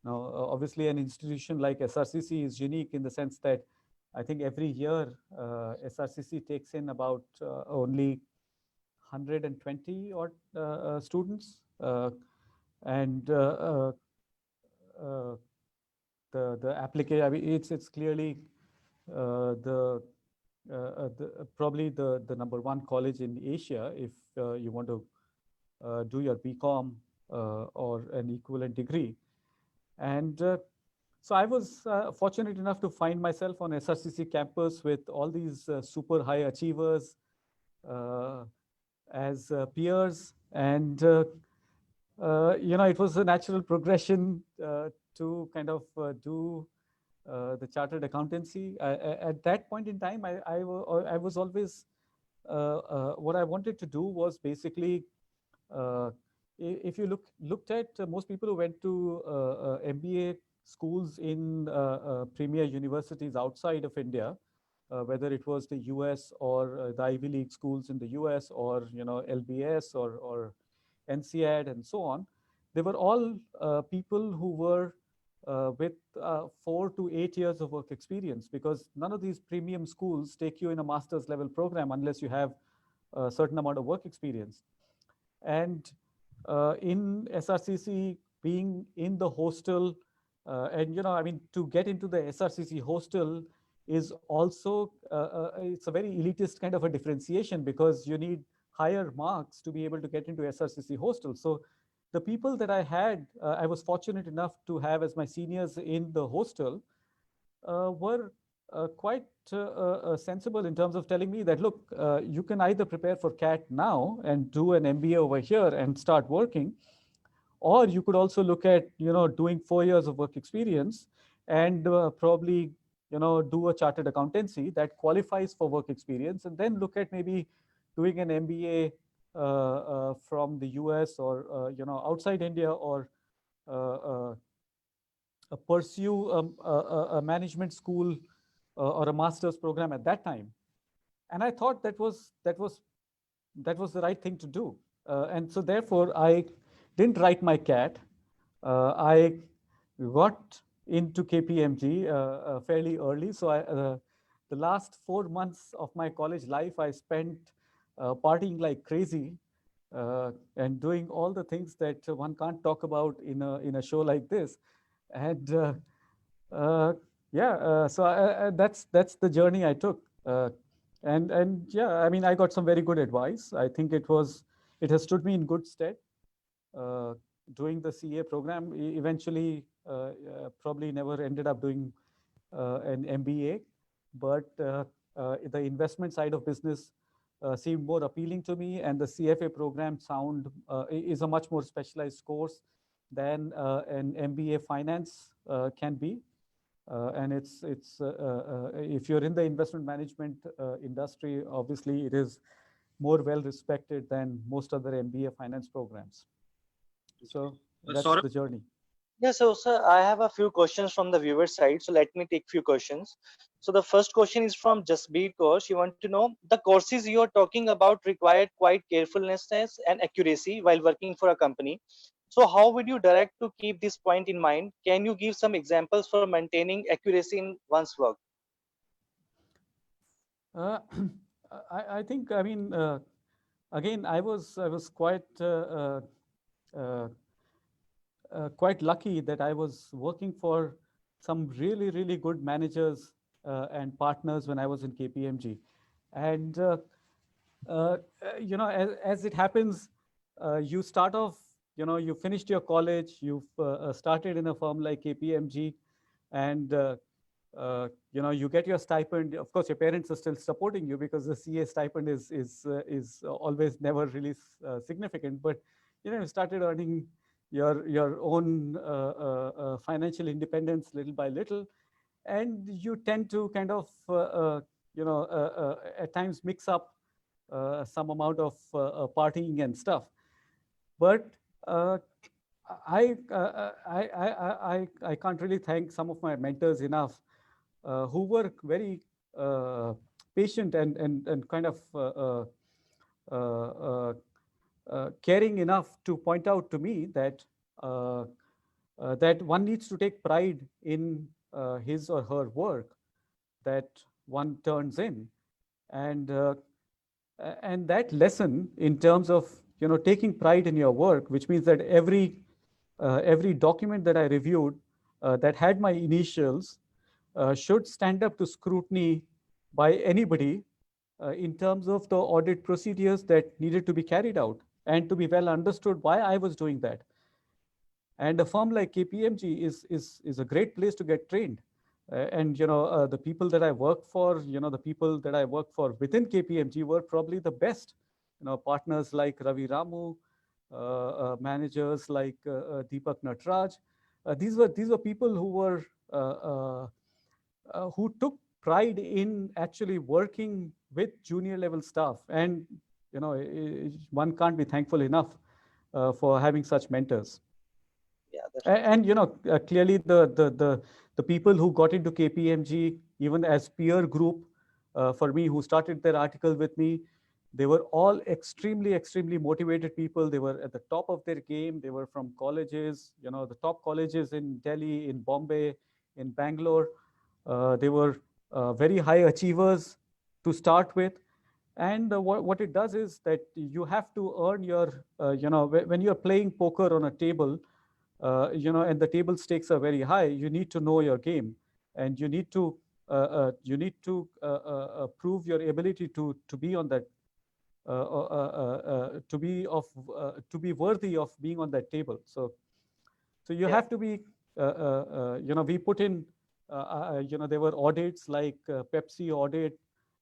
Now, obviously, an institution like SRCC is unique in the sense that I think every year SRCC takes in about only 120 odd students, and the application. I mean, it's clearly probably the number one college in Asia if you want to do your BCom or an equivalent degree. And so I was fortunate enough to find myself on SRCC campus with all these super high achievers as peers. And, it was a natural progression to kind of do the chartered accountancy. At that point in time, I was always, what I wanted to do was basically, if you looked at most people who went to MBA schools in premier universities outside of India, whether it was the US or the Ivy League schools in the US or LBS or NCAD and so on, they were all people who were with 4 to 8 years of work experience, because none of these premium schools take you in a master's level program unless you have a certain amount of work experience. And in SRCC, being in the hostel, and I mean, to get into the SRCC hostel is also it's a very elitist kind of a differentiation, because you need higher marks to be able to get into SRCC hostel. So the people that I had, I was fortunate enough to have as my seniors in the hostel, were quite sensible in terms of telling me that, look, you can either prepare for CAT now and do an MBA over here and start working, or you could also look at doing 4 years of work experience and probably do a chartered accountancy that qualifies for work experience, and then look at maybe doing an MBA from the US or outside India, or pursue a management school or a master's program at that time. And I thought that was the right thing to do. And so therefore I didn't write my CAT. I got into KPMG fairly early. So the last 4 months of my college life I spent partying like crazy and doing all the things that one can't talk about in a show like this. And so that's the journey I took. And yeah, I mean, I got some very good advice. I think it has stood me in good stead. Doing the CA program, eventually probably never ended up doing an MBA, but the investment side of business seemed more appealing to me, and the CFA program is a much more specialized course than an MBA finance can be. And it's if you're in the investment management industry, obviously it is more well respected than most other MBA finance programs. So that's the journey. Yeah, so sir, I have a few questions from the viewer side. So let me take few questions. So the first question is from Jasbir Kaur. She wants to know, the courses you are talking about required quite carefulness and accuracy while working for a company. So how would you direct to keep this point in mind? Can you give some examples for maintaining accuracy in one's work? I think, I mean, again, I was quite quite lucky that I was working for some really, really good managers and partners when I was in KPMG. And, as it happens, you start off, you finished your college, you've started in a firm like KPMG, and, you get your stipend. Of course, your parents are still supporting you because the CA stipend is always never really significant. But, you started earning your own financial independence little by little, and you tend to kind of at times mix up some amount of partying and stuff. But I can't really thank some of my mentors enough, who were very patient and kind of caring enough to point out to me that that one needs to take pride in his or her work that one turns in, and and that lesson in terms of taking pride in your work, which means that every document that I reviewed that had my initials should stand up to scrutiny by anybody in terms of the audit procedures that needed to be carried out and to be well understood why I was doing that. And a firm like KPMG is a great place to get trained. And the people that I work for, the people that I work for within KPMG were probably the best. Partners like Ravi Ramu, managers like Deepak Natraj. These were people who took pride in actually working with junior level staff, and one can't be thankful enough for having such mentors. Yeah, that's And clearly the people who got into KPMG, even as peer group for me, who started their article with me, they were all extremely motivated people. They were at the top of their game. They were from colleges, the top colleges in Delhi, in Bombay, in Bangalore. They were very high achievers to start with. And what it does is that you have to earn your, when you're playing poker on a table, and the table stakes are very high, you need to know your game, and you need to prove your ability to be on that, to be worthy of being on that table. So you have to be, we put in, there were audits like Pepsi audit,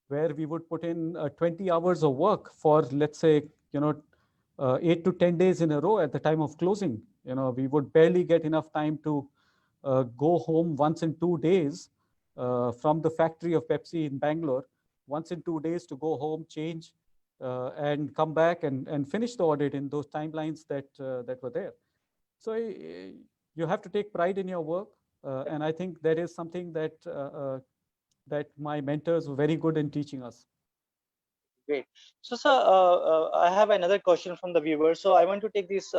where we would put in 20 hours of work for, let's say, 8 to 10 days in a row at the time of closing. We would barely get enough time to go home once in 2 days from the factory of Pepsi in Bangalore, once in 2 days to go home, change, and come back and finish the audit in those timelines that were there. So you have to take pride in your work, and I think that is something that my mentors were very good in teaching us. great. So, sir, I have another question from the viewer. So, I want to take this,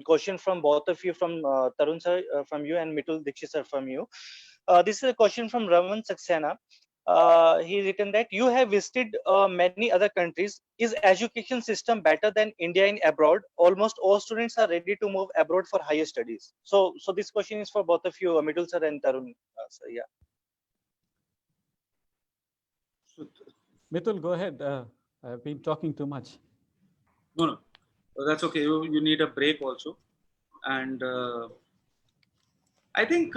question from both of you, from Tarun sir from you, and Mitul Dixit sir from you. This is a question from Raman Saxena. He written that you have visited many other countries. Is education system better than India in abroad? Almost all students are ready to move abroad for higher studies. So this question is for both of you, Mitul sir and Tarun sir. Yeah. Mitul, go ahead. I've been talking too much. No, that's okay. You need a break also. And I think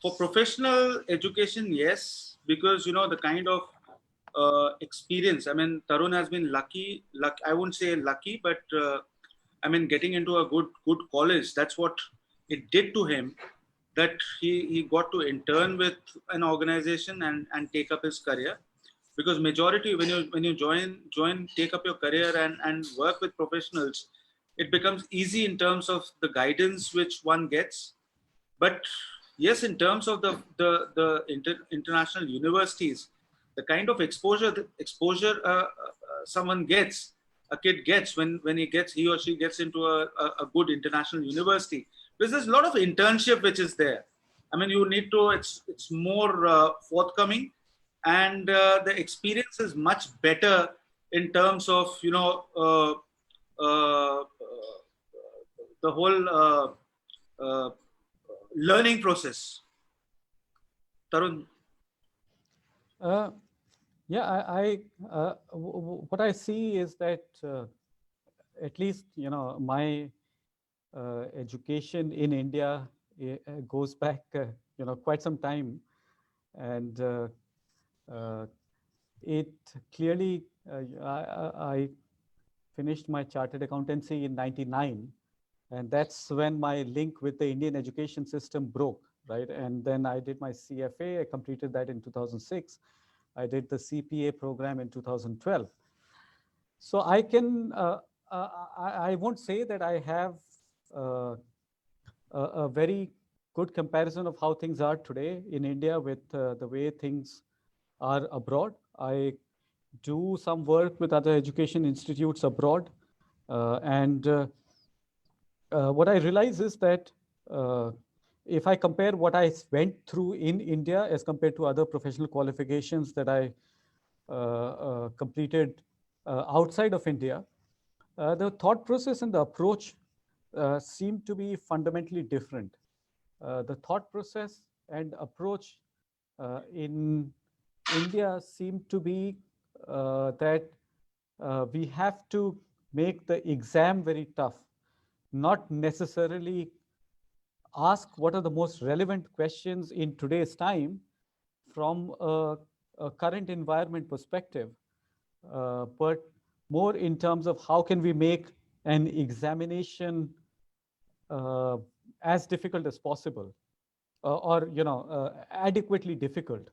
for professional education, yes, because the kind of experience. I mean, Tarun has been lucky. I wouldn't say lucky, but getting into a good college. That's what it did to him. That he got to intern with an organization and take up his career. Because majority, when you join, take up your career and work with professionals, it becomes easy in terms of the guidance which one gets. But yes, in terms of the international universities, the kind of exposure someone gets, a kid gets when he or she gets into a good international university, because there's a lot of internship which is there. I mean, you need to, it's more forthcoming, and the experience is much better in terms of the whole learning process. Tarun. Yeah, what I see is that at least my education in India goes back quite some time, and it clearly I finished my chartered accountancy in '99, and that's when my link with the Indian education system broke, right? And then I did my CFA. I completed that in 2006. I did the CPA program in 2012. So I can, I won't say that I have a very good comparison of how things are today in India with the way things are abroad. I do some work with other education institutes abroad. And what I realize is that if I compare what I went through in India as compared to other professional qualifications that I completed outside of India, the thought process and the approach seem to be fundamentally different. The thought process and approach in India seem to be that we have to make the exam very tough, not necessarily ask what are the most relevant questions in today's time from a current environment perspective, but more in terms of how can we make an examination as difficult as possible, or adequately difficult.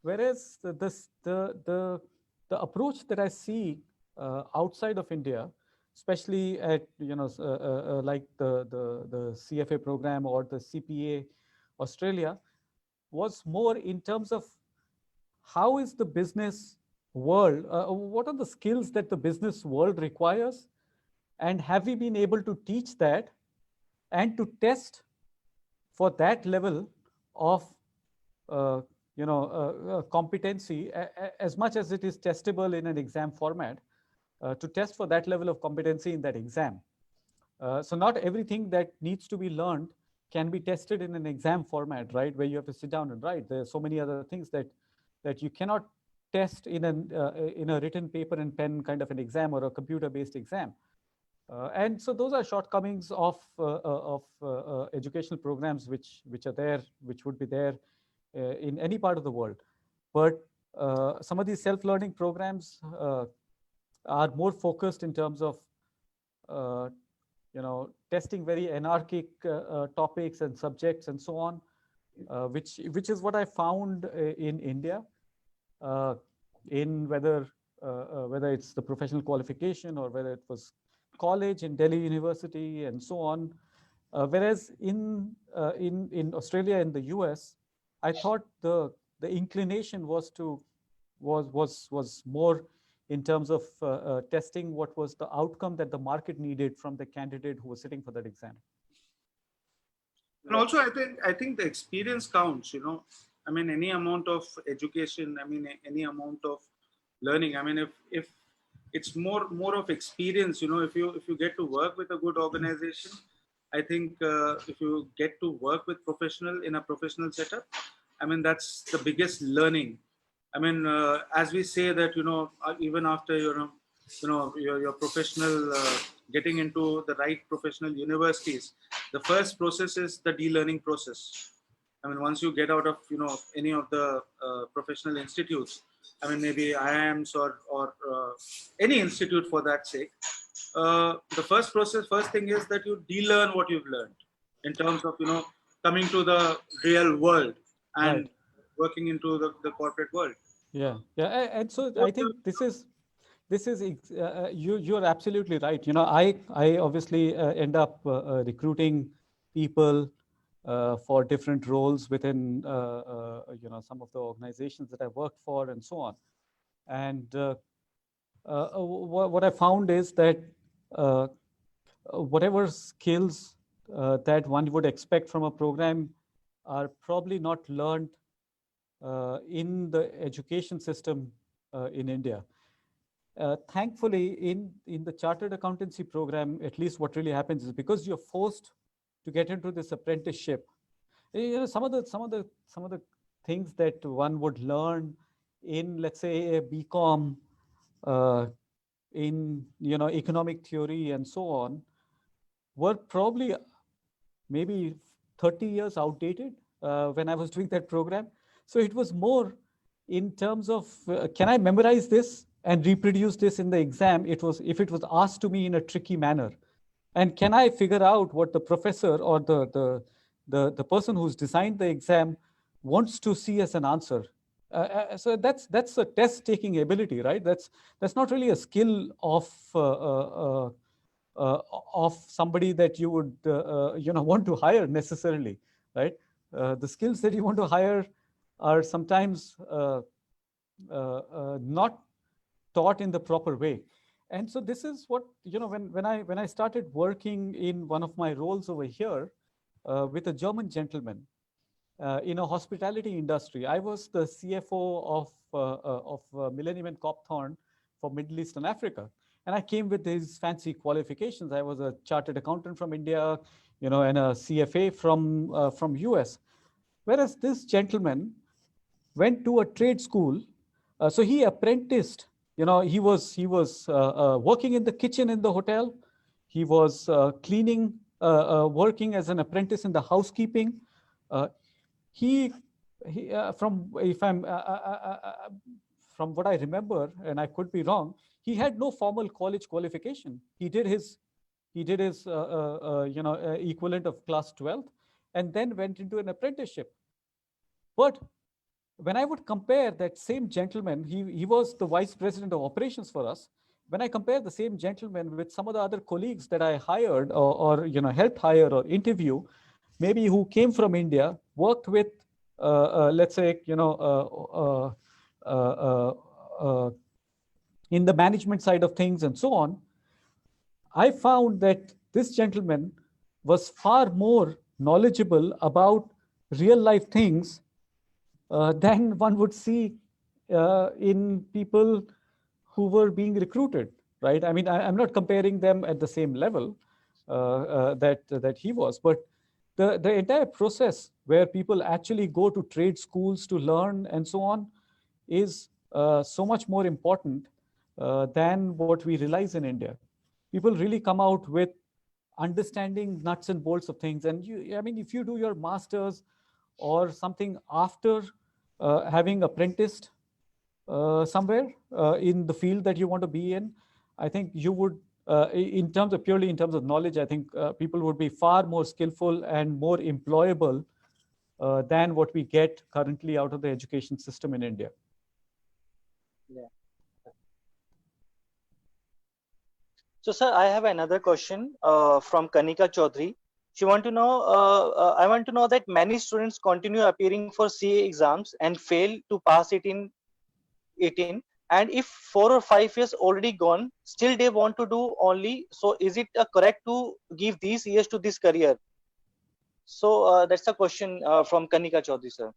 Whereas the approach that I see outside of India, especially at like the CFA program or the CPA Australia, was more in terms of how is the business world, what are the skills that the business world requires, and have we been able to teach that and to test for that level of competency, as much as it is testable in an exam format, to test for that level of competency in that exam. So not everything that needs to be learned can be tested in an exam format, right? Where you have to sit down and write. There are so many other things that you cannot test in a written paper and pen kind of an exam or a computer-based exam. And so those are shortcomings of educational programs which are there, which would be there in any part of the world. But some of these self-learning programs are more focused in terms of testing very anarchic topics and subjects and so on, which is what I found in India, in whether it's the professional qualification or whether it was college in Delhi University and so on. Whereas in Australia and the US, I thought the inclination was more in terms of testing what was the outcome that the market needed from the candidate who was sitting for that exam. And also, I think the experience counts. I mean, any amount of education. I mean, any amount of learning. I mean, if it's more of experience. If you get to work with a good organization, I think if you get to work with in a professional setup, I mean, that's the biggest learning. I mean, as we say that, even after, your professional, getting into the right professional universities, the first process is the de-learning process. I mean, once you get out of, any of the professional institutes, I mean, maybe IIMs or any institute for that sake, the first thing is that you de-learn what you've learned in terms of, coming to the real world and Right. working into the corporate world. Yeah. And so I think this is you're absolutely right. I obviously end up recruiting people for different roles within some of the organizations that I worked for and so on. And what I found is that whatever skills that one would expect from a program are probably not learned in the education system in India. Thankfully, in the chartered accountancy program, at least what really happens is because you're forced to get into this apprenticeship, some of the things that one would learn in, let's say, a BCom, in economic theory and so on, were probably maybe 30 years outdated when I was doing that program. So it was more in terms of can I memorize this and reproduce this in the exam? If it was asked to me in a tricky manner, and can I figure out what the professor or the person who's designed the exam wants to see as an answer? So that's a test-taking ability, right? That's not really a skill of of somebody that you would want to hire necessarily, right? The skills that you want to hire are sometimes not taught in the proper way. And so this is what, when I started working in one of my roles over here with a German gentleman in a hospitality industry. I was the CFO of Millennium and Copthorne for Middle East and Africa. And I came with these fancy qualifications. I was a chartered accountant from India, and a CFA from US. Whereas this gentleman went to a trade school. So he apprenticed. He was working in the kitchen in the hotel. He was cleaning, working as an apprentice in the housekeeping. He from what I remember, and I could be wrong, he had no formal college qualification. He did his equivalent of class 12th, and then went into an apprenticeship. But when I would compare that same gentleman, he was the vice president of operations for us. When I compare the same gentleman with some of the other colleagues that I hired or helped hire or interview, maybe who came from India, worked with, let's say, in the management side of things and so on, I found that this gentleman was far more knowledgeable about real life things than one would see in people who were being recruited, right? I mean, I'm not comparing them at the same level that he was, but the entire process where people actually go to trade schools to learn and so on is so much more important than what we realize in India. People really come out with understanding nuts and bolts of things. And if you do your master's or something after having apprenticed somewhere in the field that you want to be in, I think you would, purely in terms of knowledge, I think people would be far more skillful and more employable than what we get currently out of the education system in India. Yeah. So, sir, I have another question from Kanika Chaudhary. She want to know, I want to know that many students continue appearing for CA exams and fail to pass it in 18. And if 4 or 5 years already gone, still they want to do only. So is it correct to give these years to this career? So that's a question from Kanika Chaudhary, sir.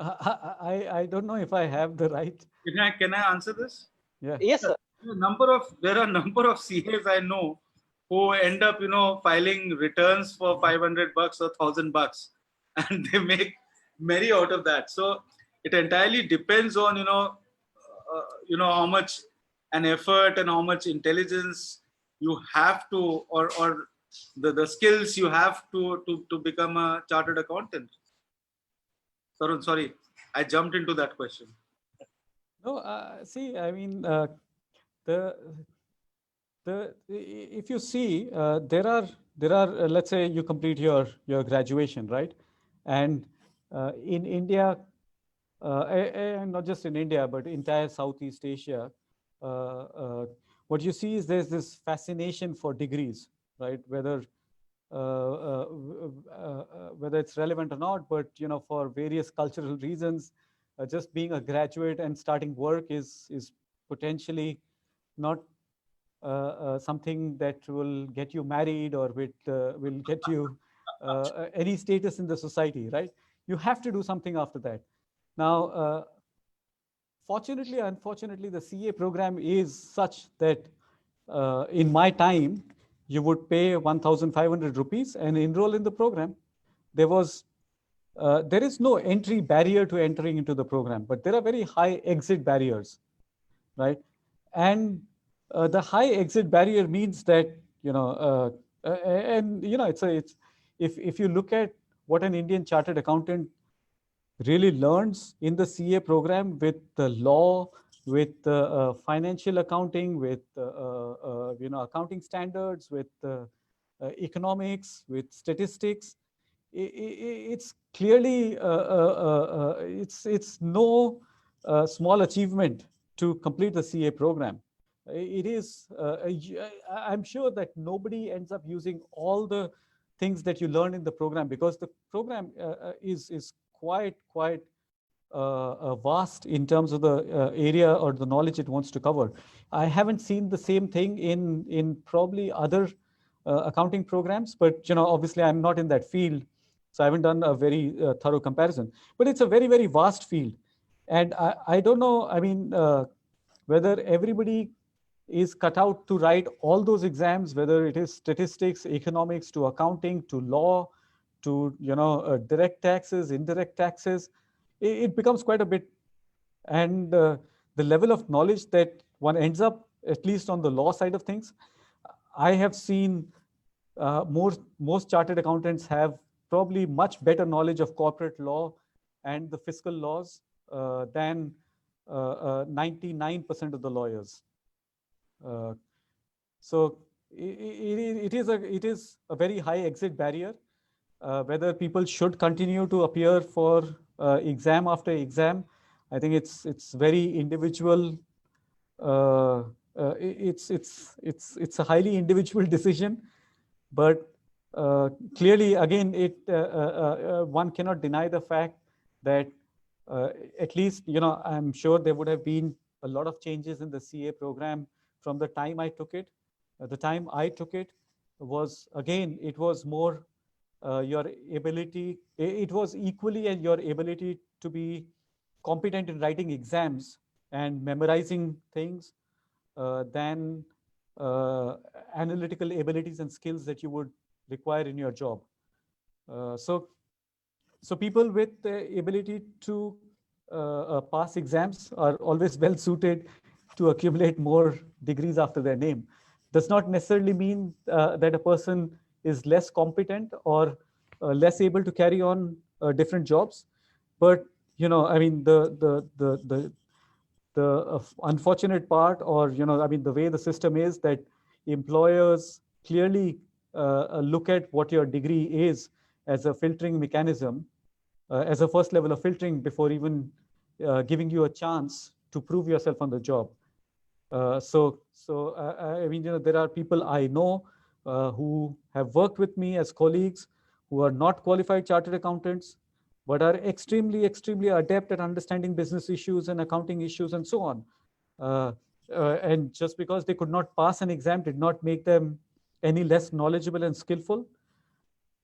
I don't know if I have the right. Can I answer this? Yeah. Yes, sir. There are a number of CAs I know who end up, filing returns for $500 or $1,000, and they make merry out of that. So it entirely depends on, how much an effort and how much intelligence you have to, or the skills you have to become a chartered accountant. Tarun, sorry, I jumped into that question. No, see, I mean, if you see, there are let's say you complete your graduation, right? And in India, and not just in India, but entire Southeast Asia, what you see is there's this fascination for degrees, right? Whether it's relevant or not, but for various cultural reasons, just being a graduate and starting work is potentially not something that will get you married or will get you any status in the society, right? You have to do something after that. Now, fortunately, unfortunately, the CA program is such that in my time, you would pay 1,500 rupees and enroll in the program. There is no entry barrier to entering into the program, but there are very high exit barriers, right? And the high exit barrier means that it's if you look at what an Indian chartered accountant really learns in the CA program with the law, with financial accounting, with accounting standards, with economics, with statistics, it's clearly it's no small achievement to complete the CA program. it is, I'm sure that nobody ends up using all the things that you learn in the program, because the program is quite vast in terms of the area or the knowledge it wants to cover. I haven't seen the same thing in probably other accounting programs, but obviously I'm not in that field, so I haven't done a very thorough comparison. But it's a very vast field, and I don't know. I mean, whether everybody is cut out to write all those exams, whether it is statistics, economics, to accounting, to law, to direct taxes, indirect taxes. It becomes quite a bit, and the level of knowledge that one ends up, at least on the law side of things, I have seen most chartered accountants have probably much better knowledge of corporate law and the fiscal laws than 99% of the lawyers. So it is a very high exit barrier. Whether people should continue to appear for exam after exam, I think it's very individual. It's a highly individual decision, but clearly, again, one cannot deny the fact that at least I'm sure there would have been a lot of changes in the CA program from the time I took it. The time I took it was, again, it was more your ability. It was equally and your ability to be competent in writing exams and memorizing things than analytical abilities and skills that you would require in your job. So people with the ability to pass exams are always well suited to accumulate more degrees after their name. Does not necessarily mean that a person is less competent or less able to carry on different jobs. But I mean, the unfortunate part, or I mean, the way the system is, that employers clearly look at what your degree is as a filtering mechanism, as a first level of filtering before even giving you a chance to prove yourself on the job. So I mean, there are people I know who have worked with me as colleagues who are not qualified chartered accountants, but are extremely adept at understanding business issues and accounting issues and so on. And just because they could not pass an exam did not make them any less knowledgeable and skillful.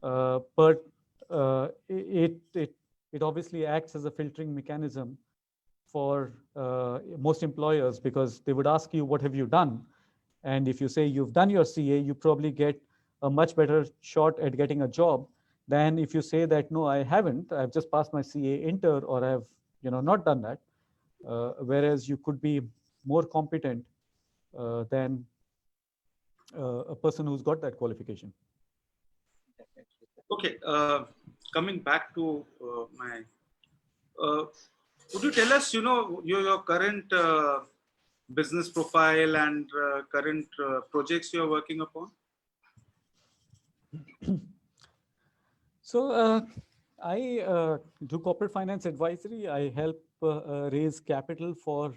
But it obviously acts as a filtering mechanism for most employers, because they would ask you, what have you done? And if you say you've done your CA, you probably get a much better shot at getting a job than if you say that, no, I haven't, I've just passed my CA inter, or I've not done that. Whereas you could be more competent than a person who's got that qualification. Okay, coming back to would you tell us, your current business profile and current projects you are working upon? So I do corporate finance advisory. I help raise capital for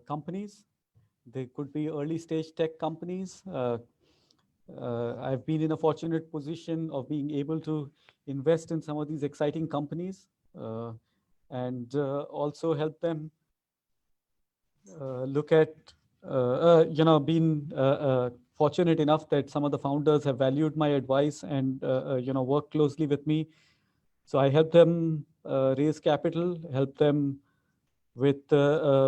companies. They could be early stage tech companies. I've been in a fortunate position of being able to invest in some of these exciting companies and also help them look at, been fortunate enough that some of the founders have valued my advice and, work closely with me. So I help them raise capital, help them with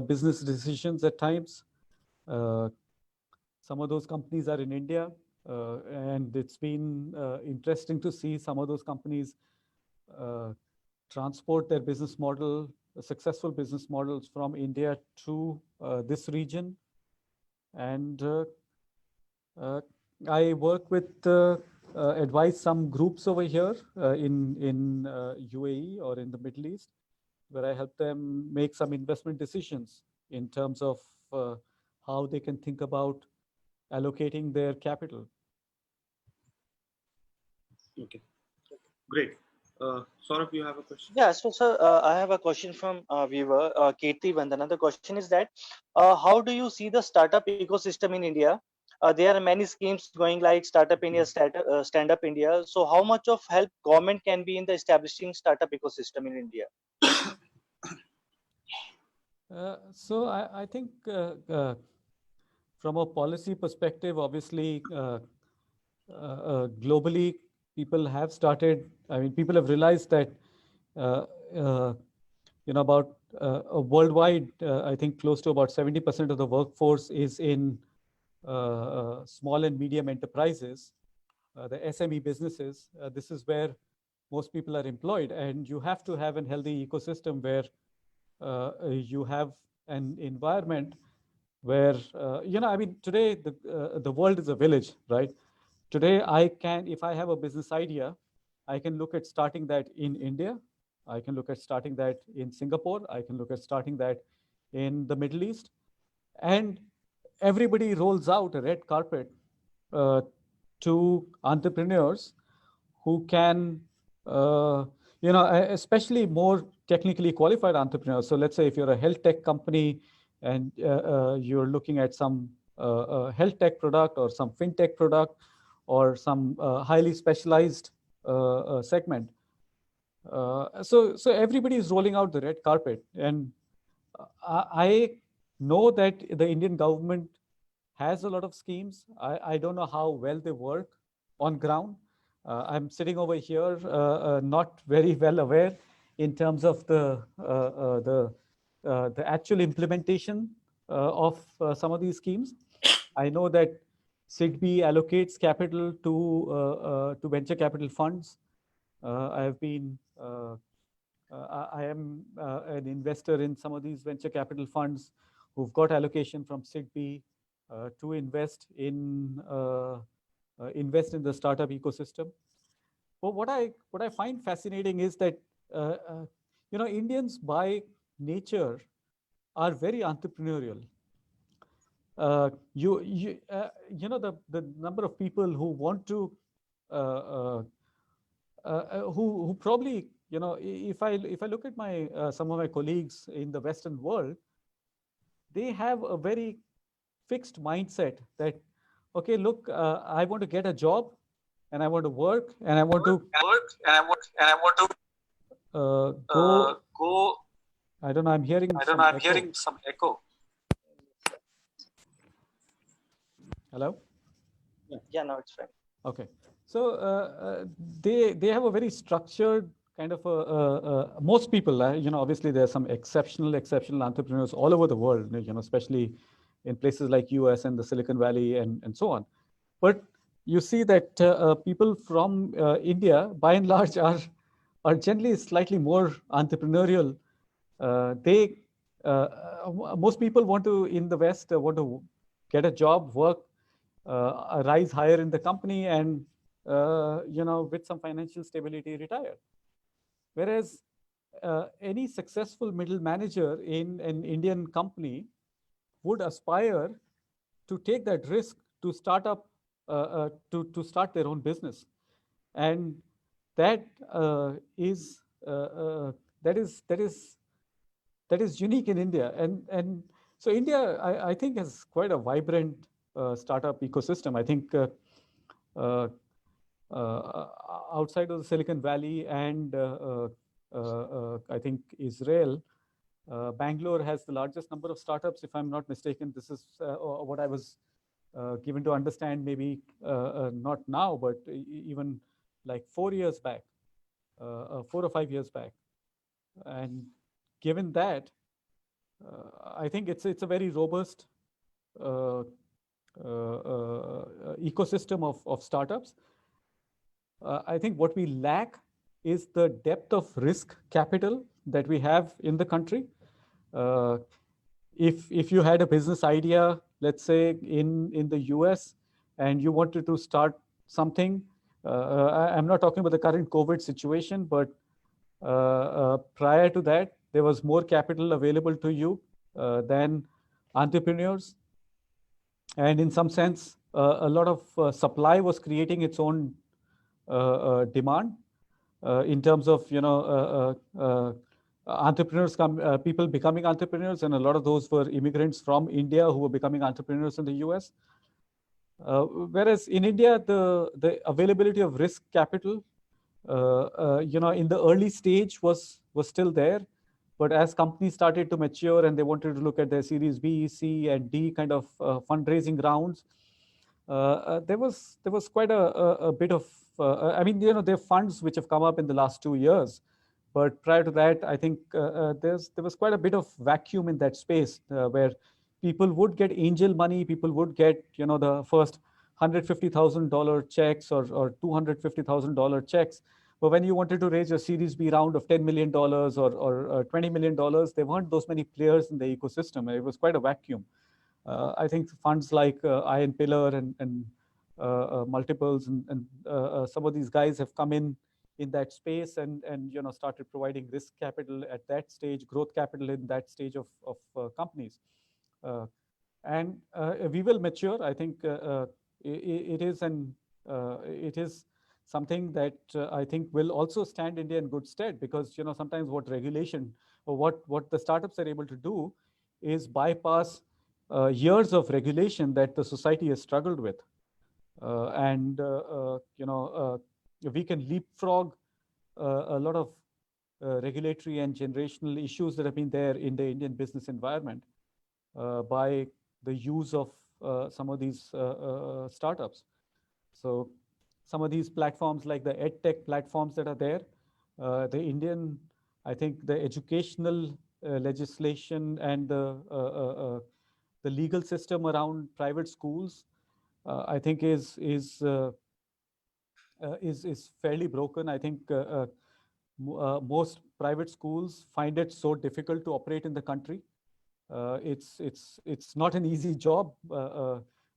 business decisions at times. Some of those companies are in India. And it's been interesting to see some of those companies transport their business model, successful business models from India to this region. And I work with, advise some groups over here in UAE or in the Middle East, where I help them make some investment decisions in terms of how they can think about allocating their capital. Okay, great. Saurabh, you have a question? Yeah, so sir, I have a question from viewer Kirti Vandana. The question is that how do you see the startup ecosystem in India? There are many schemes going like Startup India, Stand Up India. So how much of help government can be in the establishing startup ecosystem in India? So I think from a policy perspective, obviously, globally, people have started. I mean, people have realized that about worldwide, I think close to about 70% of the workforce is in small and medium enterprises, the SME businesses. This is where most people are employed, and you have to have a healthy ecosystem where you have an environment where I mean, today the world is a village, right? Today if I have a business idea, I can look at starting that in India, I can look at starting that in Singapore, I can look at starting that in the Middle East, and everybody rolls out a red carpet to entrepreneurs who can especially more technically qualified entrepreneurs. So let's say if you're a health tech company and you're looking at some health tech product or some fintech product or some highly specialized segment. So everybody is rolling out the red carpet. And I know that the Indian government has a lot of schemes. I don't know how well they work on ground. I'm sitting over here, not very well aware in terms of the actual implementation of some of these schemes. I know that SIDBI allocates capital to venture capital funds. I am an investor in some of these venture capital funds who've got allocation from SIDBI to invest in the startup ecosystem. But what I find fascinating is that Indians by nature are very entrepreneurial. The number of people who want to who probably, if I look at my some of my colleagues in the Western world, they have a very fixed mindset that, okay, look, I want to get a job and I want to work and I want to go. I don't know. I'm hearing some echo. Hello? Yeah, now it's fine. Okay. So they have a very structured kind of most people, obviously there are some exceptional entrepreneurs all over the world, especially in places like US and the Silicon Valley and so on. But you see that people from India, by and large, are generally slightly more entrepreneurial. Most people want to, in the West, want to get a job, work, rise higher in the company, and with some financial stability, retire. Whereas any successful middle manager in an Indian company would aspire to take that risk to start up, to start their own business, and that is unique in India. And so India, I think, has quite a vibrant startup ecosystem. I think outside of the Silicon Valley and I think Israel, Bangalore has the largest number of startups, if I'm not mistaken. This is what I was given to understand, maybe not now, but even like 4 years back, 4 or 5 years back. And given that, I think it's a very robust ecosystem of startups. I think what we lack is the depth of risk capital that we have in the country. If you had a business idea, let's say in the US, and you wanted to start something, I'm not talking about the current COVID situation, but prior to that, there was more capital available to you than entrepreneurs. And in some sense, a lot of supply was creating its own demand. in terms of, entrepreneurs, people becoming entrepreneurs, and a lot of those were immigrants from India who were becoming entrepreneurs in the US. Whereas in India, the availability of risk capital, in the early stage was still there, but as companies started to mature and they wanted to look at their Series B, C, and D kind of fundraising rounds, there was quite a bit of, there are funds which have come up in the last 2 years, but prior to that, I think there was quite a bit of vacuum in that space where people would get angel money, people would get the first $150,000 checks or $250,000 checks. But when you wanted to raise a Series B round of $10 million or $20 million, there weren't those many players in the ecosystem. It was quite a vacuum. I think funds like Iron Pillar and Multiples and some of these guys have come in that space and started providing risk capital at that stage, growth capital in that stage of companies. And we will mature. I think it is something that I think will also stand India in good stead, because sometimes what regulation or what the startups are able to do is bypass years of regulation that the society has struggled with, we can leapfrog a lot of regulatory and generational issues that have been there in the Indian business environment by the use of some of these startups. So some of these platforms like the EdTech platforms that are there, I think the educational legislation and the legal system around private schools, I think is fairly broken. I think most private schools find it so difficult to operate in the country. It's not an easy job,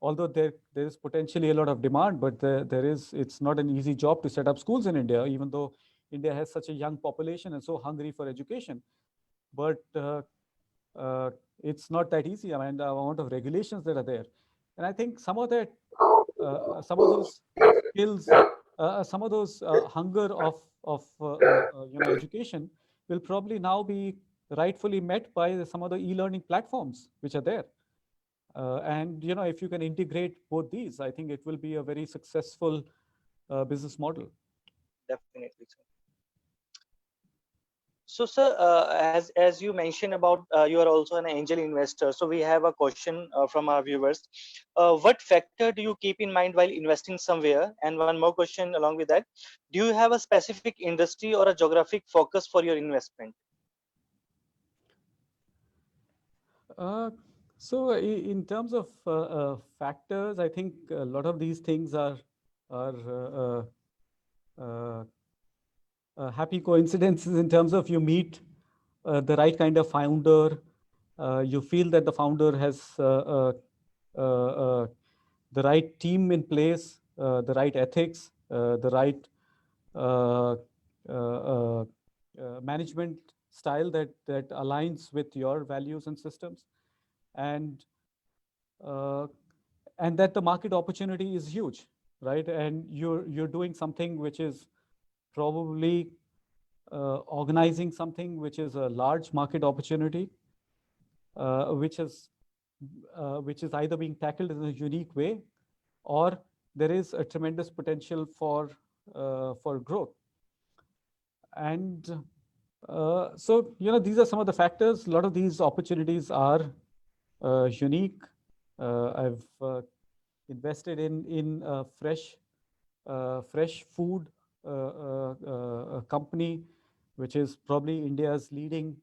although there is potentially a lot of demand, but it's not an easy job to set up schools in India, even though India has such a young population and so hungry for education. But it's not that easy. I mean, the amount of regulations that are there, and I think some of that, some of those skills, some of those hunger of education will probably now be rightfully met by some of the e-learning platforms which are there. And if you can integrate both these, I think it will be a very successful business model. Definitely, sir. So, sir, as you mentioned about you are also an angel investor. So we have a question from our viewers. What factor do you keep in mind while investing somewhere? And one more question along with that: do you have a specific industry or a geographic focus for your investment? So in terms of factors, I think a lot of these things are happy coincidences in terms of you meet the right kind of founder, you feel that the founder has the right team in place, the right ethics, the right management style that aligns with your values and systems, and that the market opportunity is huge, right? And you're doing something which is probably organizing something which is a large market opportunity, which is either being tackled in a unique way, or there is a tremendous potential for growth. And so these are some of the factors. A lot of these opportunities are unique. I've invested in a fresh food company, which is probably India's leading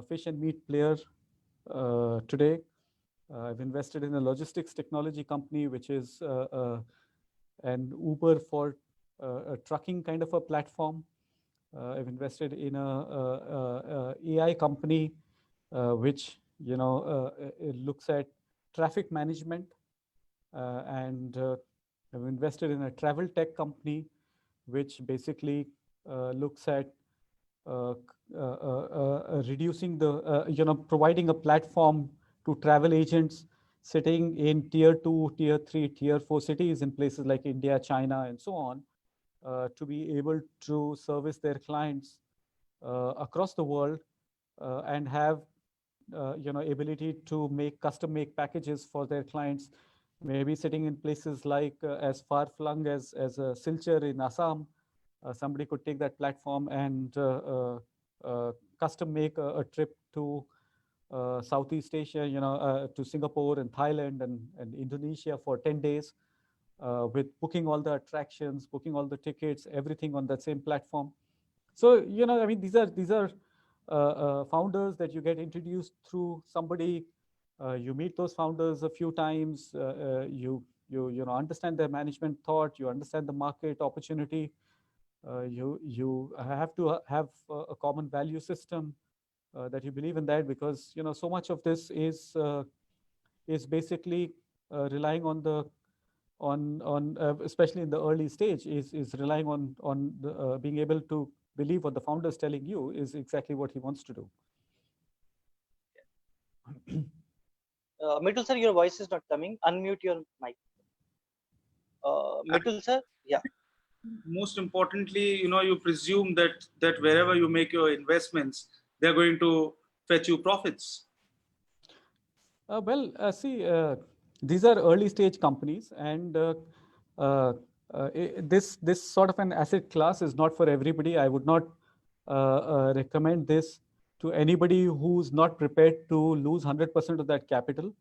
fish and meat player today. I've invested in a logistics technology company, which is an Uber for a trucking kind of a platform. I've invested in a AI company, which it looks at traffic management, and I've invested in a travel tech company, which basically looks at reducing the providing a platform to travel agents sitting in tier 2, tier 3, tier 4 cities in places like India, China, and so on, to be able to service their clients across the world and have ability to custom make packages for their clients, maybe sitting in places like as far flung as Silchar in Assam. Somebody could take that platform and custom make a trip to Southeast Asia, to Singapore and Thailand and Indonesia for 10 days with booking all the attractions, booking all the tickets, everything on that same platform. So, I mean, these are founders that you get introduced through somebody. You meet those founders a few times. You understand their management thought. You understand the market opportunity. You have to have a common value system that you believe in that, because so much of this is basically relying on the especially in the early stage is relying on the, being able to believe what the founder is telling you is exactly what he wants to do. Mitul sir, your voice is not coming. Unmute your mic. Mitul sir, yeah. Most importantly, you presume that wherever you make your investments, they're going to fetch you profits. See, these are early stage companies, and this sort of an asset class is not for everybody. I would not recommend this to anybody who's not prepared to lose 100% of that capital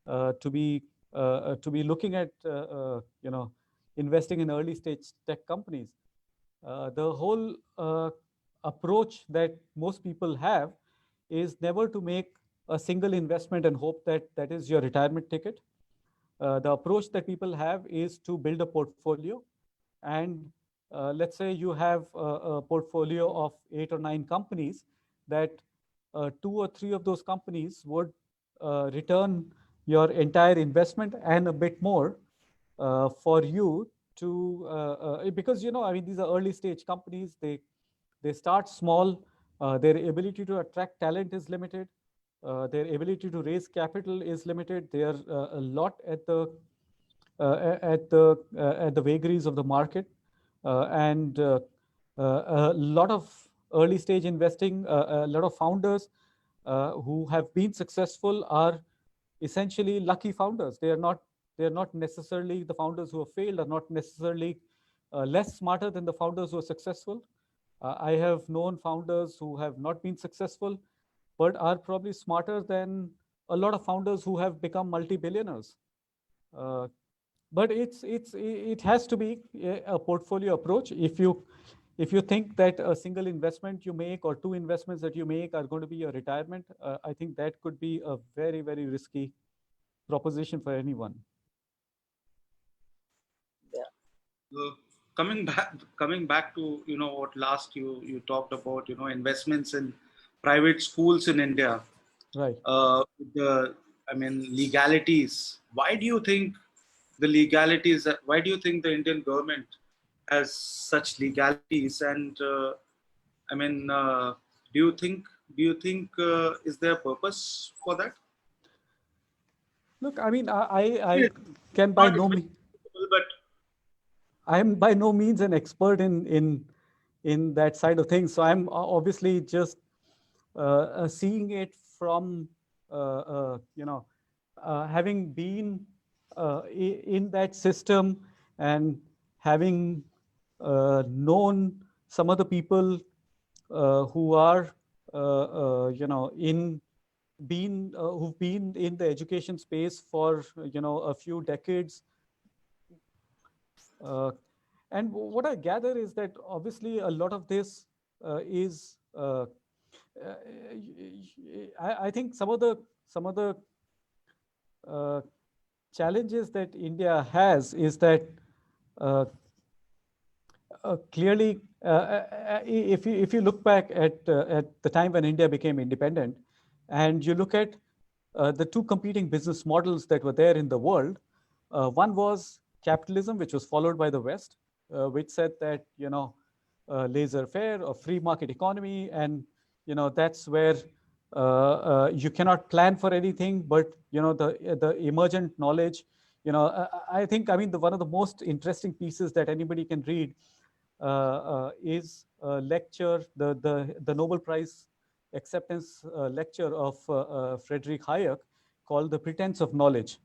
to be looking at investing in early stage tech companies. The whole approach that most people have is never to make a single investment and hope that that is your retirement ticket. The approach that people have is to build a portfolio, and let's say you have a portfolio of 8 or 9 companies, that 2 or 3 of those companies would return your entire investment and a bit more for you to because I mean, these are early stage companies. They start small. Their ability to attract talent is limited. Their ability to raise capital is limited. They are a lot at the vagaries of the market, and a lot of early stage investing. A lot of founders who have been successful are essentially lucky founders. They are not necessarily, the founders who have failed are not necessarily less smarter than the founders who are successful. I have known founders who have not been successful, but are probably smarter than a lot of founders who have become multi-billionaires. But it has to be a portfolio approach. If you think that a single investment you make or 2 investments that you make are going to be your retirement, I think that could be a very, very risky proposition for anyone. Yeah. Coming back to what last you talked about, investments in private schools in India. Right. Legalities. Why do you think the legalities? Why do you think the Indian government has such legalities? And do you think is there a purpose for that? Look, I mean, I can by no means, but I am by no means an expert in that side of things. So I'm obviously just seeing it from having been in that system and having known some of the people who are who've been in the education space for a few decades. And what I gather is that obviously a lot of this is I think some of the challenges that India has is that clearly, if you look back at the time when India became independent, and you look at the 2 competing business models that were there in the world, one was capitalism, which was followed by the West, which said that laissez-faire or free market economy, and that's where you cannot plan for anything, but the emergent knowledge. I think, I mean, one of the most interesting pieces that anybody can read is a lecture, the Nobel Prize acceptance lecture of Friedrich Hayek called The Pretense of Knowledge,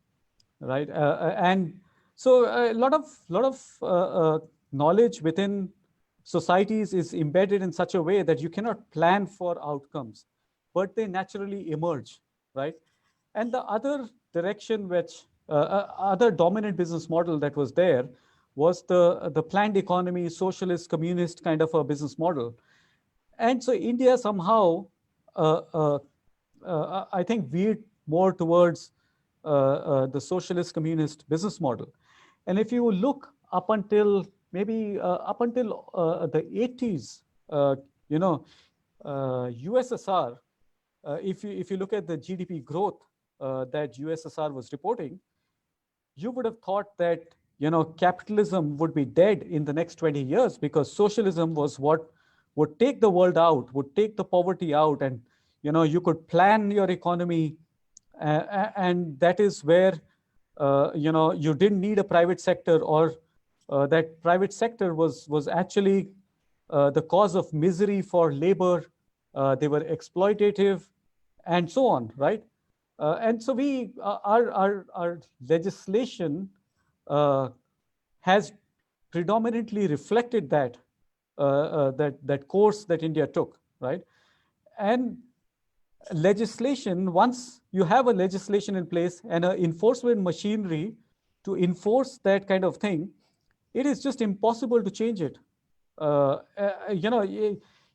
right? And so a lot of knowledge within societies is embedded in such a way that you cannot plan for outcomes, but they naturally emerge, right? And the other direction which other dominant business model that was there was the planned economy, socialist, communist kind of a business model. And so India somehow, I think, veered more towards the socialist communist business model. And if you look up until maybe up until the 80s, you know, USSR, if you look at the GDP growth that USSR was reporting, you would have thought that, you know, capitalism would be dead in the next 20 years because socialism was what would take the world out, would take the poverty out, and, you know, you could plan your economy, and that is where, you know, you didn't need a private sector, or that private sector was actually the cause of misery for labor. They were exploitative, and so on, right? And so our legislation has predominantly reflected that that course that India took, right? And legislation, once you have a legislation in place and an enforcement machinery to enforce that kind of thing, it is just impossible to change it. You know,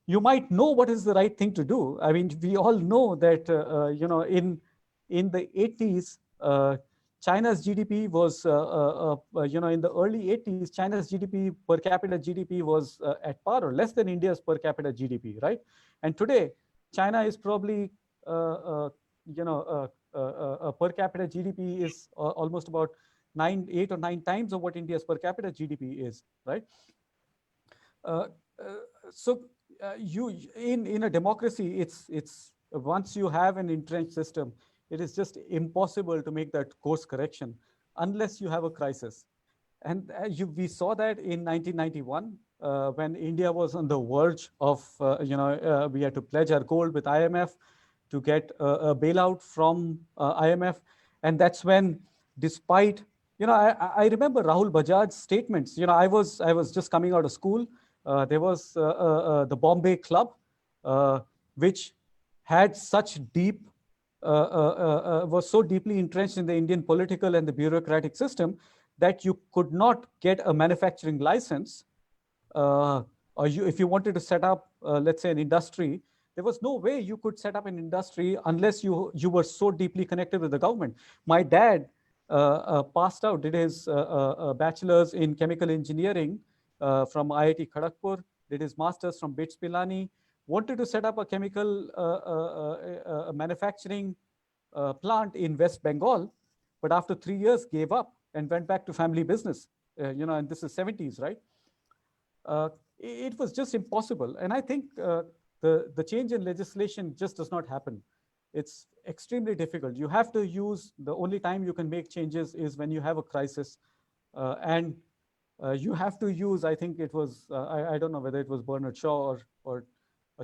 you might know what is the right thing to do. I mean, we all know that, you know, in the 80s, China's GDP was, you know, in the early 80s, China's GDP, per capita GDP was at par or less than India's per capita GDP, right? And today, China is probably, you know, per capita GDP is almost about 8 or 9 times of what India's per capita GDP is, right? So you in a democracy, it's once you have an entrenched system, it is just impossible to make that course correction unless you have a crisis. And we saw that in 1991 when India was on the verge of, you know, we had to pledge our gold with IMF to get a bailout from IMF. And that's when, despite, you know, I remember Rahul Bajaj's statements. You know, I was just coming out of school. There was the Bombay Club, which had such deep, was so deeply entrenched in the Indian political and the bureaucratic system that you could not get a manufacturing license, or if you wanted to set up, let's say, an industry, there was no way you could set up an industry unless you were so deeply connected with the government. My dad passed out, did his bachelor's in chemical engineering from IIT Kharagpur, did his master's from BITS Pilani, wanted to set up a chemical manufacturing plant in West Bengal, but after 3 years gave up and went back to family business. You know, and this is 70s, right? It was just impossible. And I think the change in legislation just does not happen. It's extremely difficult. You have to use, the only time you can make changes is when you have a crisis. And you have to use, I think it was, I don't know whether it was Bernard Shaw or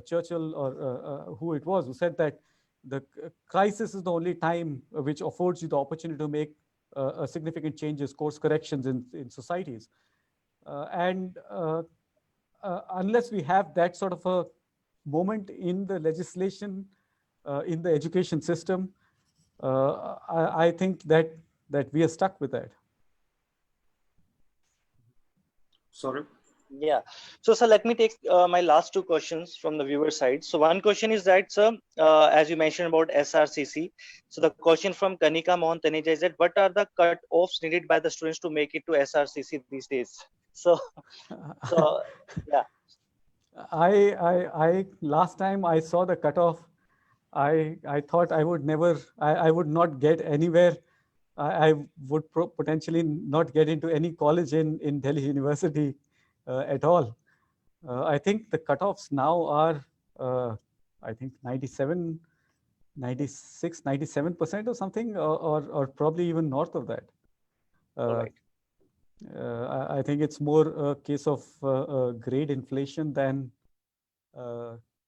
Churchill or who it was, who said that the crisis is the only time which affords you the opportunity to make significant changes, course corrections in societies. And unless we have that sort of a moment in the legislation, in the education system, I think that we are stuck with that. Sorry. Yeah. So, sir, let me take my last 2 questions from the viewer side. So, one question is that, sir, as you mentioned about SRCC, so the question from Kanika Mohan Taneja is that what are the cut-offs needed by the students to make it to SRCC these days? So yeah. I last time I saw the cutoff, I thought I would never, I would not get anywhere. I would potentially not get into any college in Delhi University at all. I think the cutoffs now are, I think 96, 97% or something, or probably even north of that. Right. I think it's more a case of grade inflation than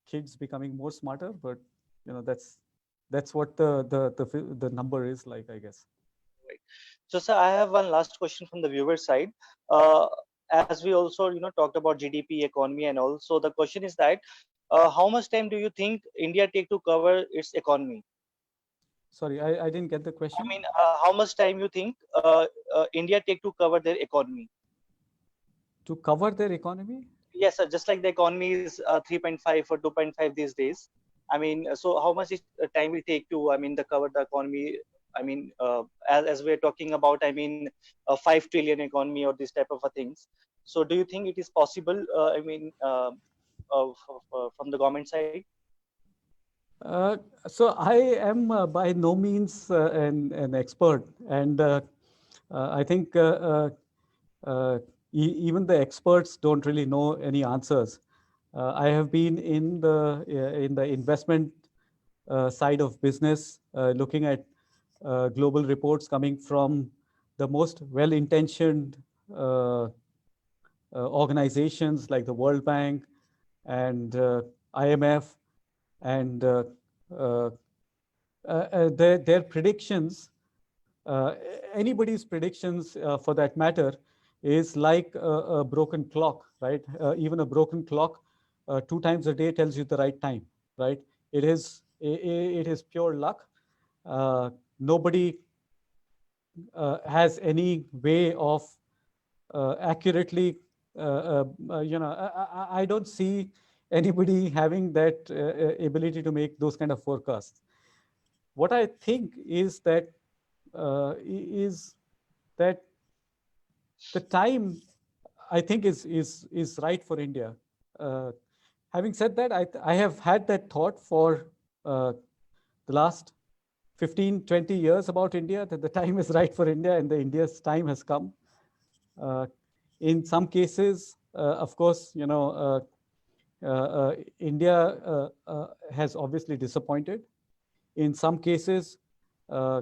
kids becoming more smarter, but that's what the number is like, I guess. So, sir, I have one last question from the viewer side. Uh, as we also, talked about GDP, economy, and all. So the question is that, how much time do you think India take to cover its economy? Sorry, I didn't get the I question. mean, how much time you think India take to cover their economy? To cover their economy? Yes, sir. Just like the economy is 3.5 or 2.5 these days. I mean, so how much time will take to, the cover the economy? I mean, as we're talking about, I mean, a 5 trillion economy or this type of a things. So, do you think it is possible? From the government side? So I am by no means an expert, and I think even the experts don't really know any answers. I have been in the investment side of business, looking at global reports coming from the most well-intentioned organizations like the World Bank and IMF, and uh, their predictions, uh, anybody's predictions for that matter, is like a broken clock, right? Even a broken clock 2 times a day tells you the right time, right? It is pure luck. Nobody has any way of accurately, I don't see anybody having that ability to make those kind of forecasts. What I think is that the time, I think, is right for India. Uh, Having said that, I have had that thought for the last 15, 20 years about India, that the time is right for India and the India's time has come. In some cases, of course, India has obviously disappointed. In some cases, uh,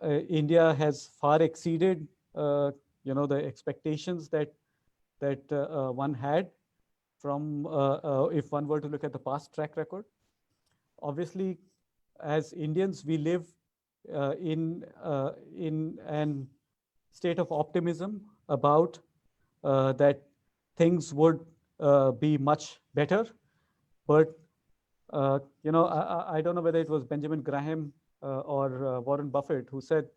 India has far exceeded, the expectations that one had from, if one were to look at the past track record. Obviously, as Indians, we live in an state of optimism about that things would be much better. But I don't know whether it was Benjamin Graham or Warren Buffett who said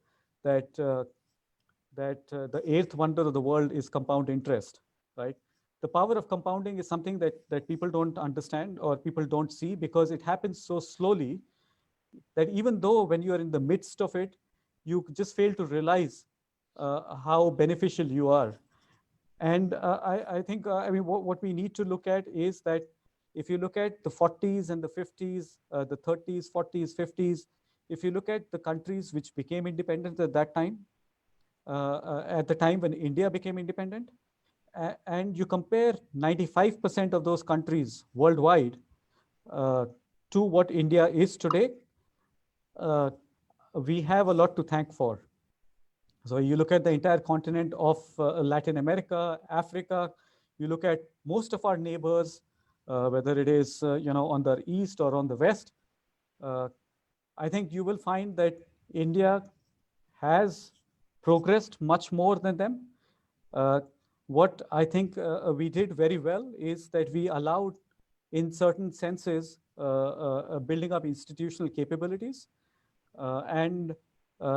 that the eighth wonder of the world is compound interest, right? The power of compounding is something that people don't understand or people don't see, because it happens so slowly that even though when you are in the midst of it, you just fail to realize how beneficial you are. And I think, what we need to look at is that if you look at the 40s and the 50s, the 30s, 40s, 50s, if you look at the countries which became independent at that time, at the time when India became independent, and you compare 95% of those countries worldwide uh, to what India is today, uh, we have a lot to thank for. So you look at the entire continent of Latin America, Africa, you look at most of our neighbors, whether it is on the east or on the west, uh, I think you will find that India has progressed much more than them. Uh, what I think we did very well is that we allowed, in certain senses, building up institutional capabilities. And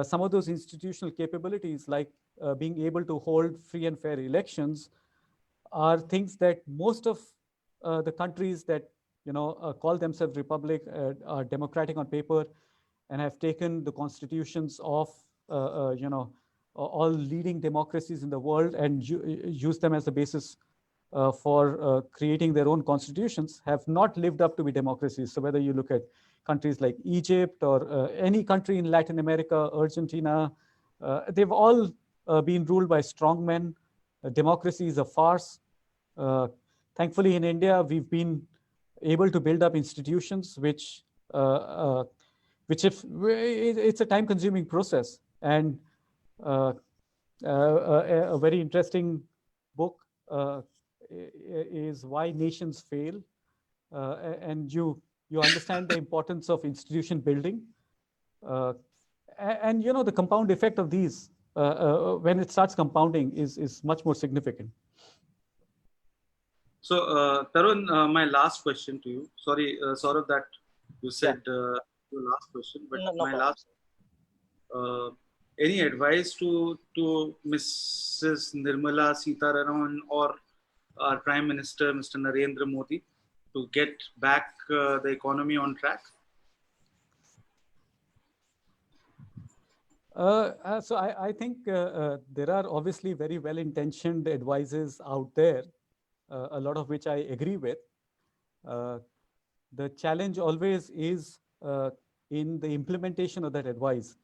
some of those institutional capabilities, like being able to hold free and fair elections, are things that most of the countries that call themselves republic, are democratic on paper, and have taken the constitutions of all leading democracies in the world and use them as the basis for creating their own constitutions, have not lived up to be democracies. So whether you look at countries like Egypt or any country in Latin America, Argentina, they've all been ruled by strongmen. Democracy is a farce. Thankfully, in India, we've been able to build up institutions which if it's a time-consuming process, and a very interesting book is Why Nations Fail, and you understand the importance of institution building, and you know the compound effect of these when it starts compounding is much more significant. So, Tarun, my last question to you. Sorry, Saurabh, that you said your last question, but No, no my problem. last. Any advice to Mrs. Nirmala Sitharaman or our Prime Minister, Mr. Narendra Modi, to get back the economy on track? So I think there are obviously very well-intentioned advices out there, a lot of which I agree with. The challenge always is in the implementation of that advice.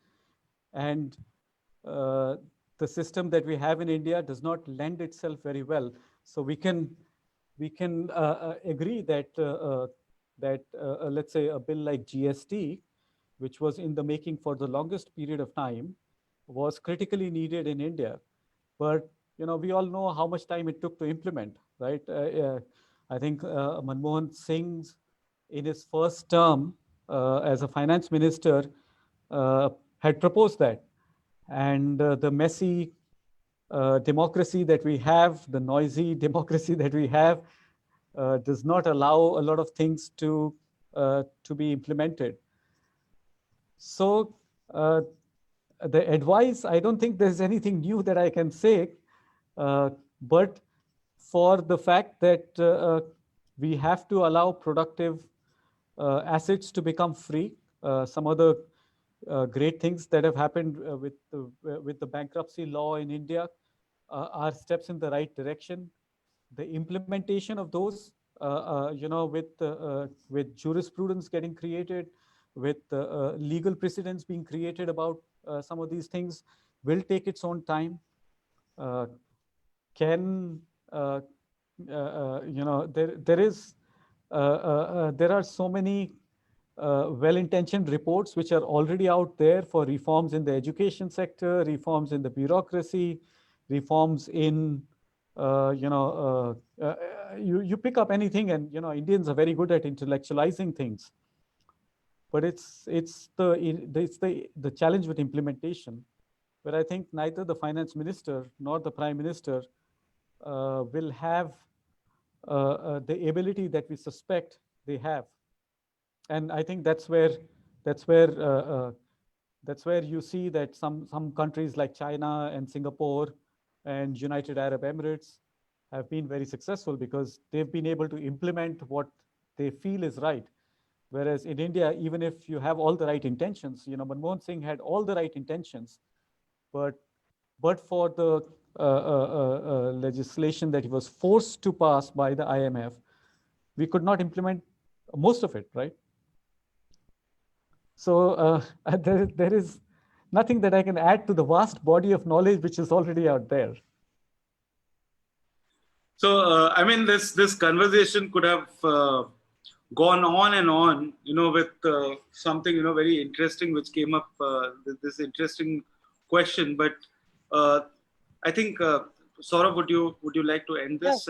And the system that we have in India does not lend itself very well. So we can agree that let's say a bill like GST, which was in the making for the longest period of time, was critically needed in India. But you know, we all know how much time it took to implement, right? I think Manmohan Singh, in his first term as a finance minister, had proposed that. And the messy democracy that we have, the noisy democracy that we have, does not allow a lot of things to be implemented. So the advice, I don't think there's anything new that I can say, but for the fact that we have to allow productive assets to become free. Some other great things that have happened with the bankruptcy law in India are steps in the right direction. The implementation of those, you know, with jurisprudence getting created, with legal precedents being created about some of these things, will take its own time. You know, there are so many well-intentioned reports which are already out there for reforms in the education sector, reforms in the bureaucracy, reforms in you pick up anything, and you know, Indians are very good at intellectualizing things, but it's the challenge with implementation, where I think neither the finance minister nor the prime minister will have the ability that we suspect they have. And I think that's where you see that some countries like China and Singapore and United Arab Emirates have been very successful because they've been able to implement what they feel is right. Whereas in India, even if you have all the right intentions, you know, Manmohan Singh had all the right intentions, but for the legislation that he was forced to pass by the IMF, we could not implement most of it, right? So there is nothing that I can add to the vast body of knowledge which is already out there. So, I mean, this conversation could have gone on and on, you know, with something, you know, very interesting which came up, this interesting question. But I think, Saurabh, would you like to end this?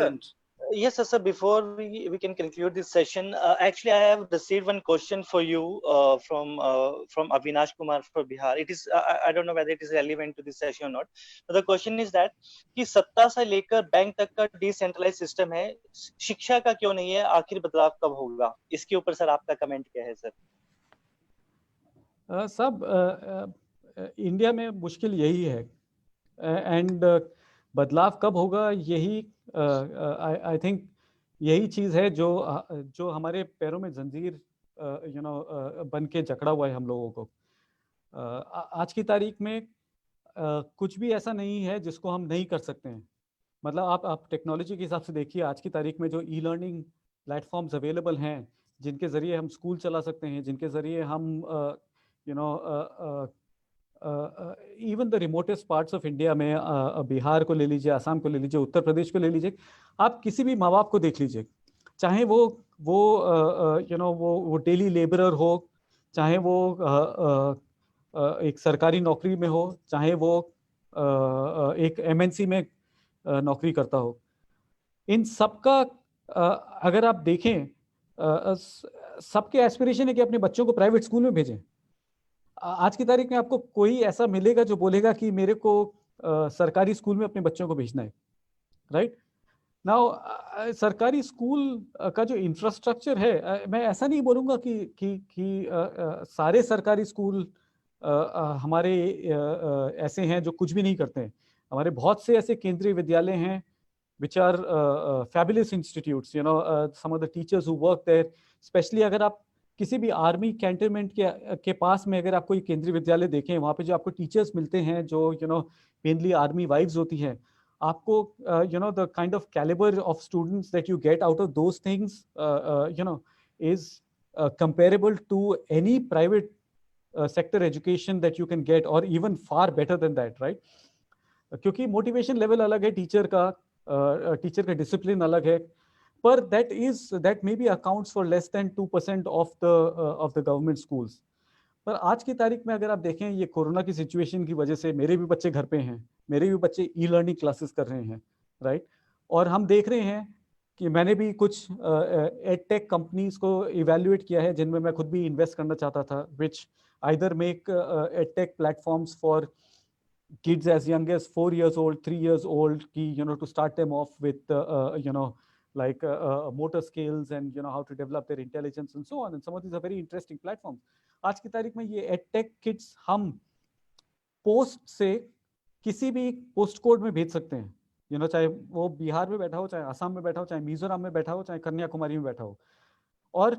Yes, yes, sir. Before we can conclude this session, actually, I have received one question for you from Avinash Kumar for Bihar. It is I don't know whether it is relevant to this session or not. But the question is that कि सत्ता से लेकर bank तक का decentralise system है, शिक्षा का क्यों नहीं है? आखिर बदलाव कब होगा? इसके ऊपर सर आपका कमेंट क्या है सर? सब इंडिया में मुश्किल यही है, एंड बदलाव कब होगा, यही आई थिंक यही चीज़ है जो हमारे पैरों में जंजीर यू नो बन के जकड़ा हुआ है हम लोगों को। आज की तारीख में कुछ भी ऐसा नहीं है जिसको हम नहीं कर सकते हैं। मतलब आप टेक्नोलॉजी के हिसाब से देखिए, आज की तारीख में जो ई लर्निंग प्लेटफॉर्म्स अवेलेबल हैं, जिनके ज़रिए हम स्कूल चला सकते हैं, जिनके ज़रिए हम you know even the remotest parts of India में, बिहार को ले लीजिए, आसाम को ले लीजिए, उत्तर प्रदेश को ले लीजिए, आप किसी भी माँ बाप को देख लीजिए, चाहे वो यू नो वो डेली लेबरर हो, चाहे वो एक सरकारी नौकरी में हो, चाहे वो एक MNC में नौकरी करता हो, इन सबका अगर आप देखें, सबके एस्पिरेशन है कि अपने बच्चों को प्राइवेट स्कूल में भेजें। आज की तारीख में आपको कोई ऐसा मिलेगा जो बोलेगा कि मेरे को सरकारी स्कूल में अपने बच्चों को भेजना है, राइट? नाउ सरकारी स्कूल का जो इंफ्रास्ट्रक्चर है, मैं ऐसा नहीं बोलूँगा कि सारे सरकारी स्कूल हमारे ऐसे हैं जो कुछ भी नहीं करते हैं। हमारे बहुत से ऐसे केंद्रीय विद्यालय हैं which are fabulous institutes, you know, some of the teachers who work there, especially अगर आप किसी भी आर्मी कैंटनमेंट के पास में अगर आप कोई केंद्रीय विद्यालय देखें, वहाँ पे जो आपको टीचर्स मिलते हैं जो मेनली आर्मी वाइफ्स होती हैं, आपको the kind of caliber of students that you get out of those things is comparable to any private sector education that you can get, or even far better than that, right? क्योंकि motivation level अलग है teacher का discipline अलग है, पर that maybe accounts for less than 2% of the government schools. पर आज की तारीख में अगर आप देखें, ये कोरोना की सिचुएशन की वजह से मेरे भी बच्चे घर पे हैं, मेरे भी बच्चे ई-लर्निंग क्लासेस कर रहे हैं, राइट? और हम देख रहे हैं कि मैंने भी कुछ एडटेक कंपनीज को इवेल्युएट किया है जिनमें मैं खुद भी इन्वेस्ट करना चाहता था, which either make edtech platforms for kids as young as 4 years old, 3 years old, to start them off with like motor skills and how to develop their intelligence and so on, and some of these are very interesting platforms. आज की तारीख में ये edtech kids हम post से किसी भी post code में भेज सकते हैं, चाहे वो बिहार में बैठा हो, चाहे असम में बैठा हो, चाहे मिजोरम में बैठा हो, चाहे कन्याकुमारी में बैठा हो, और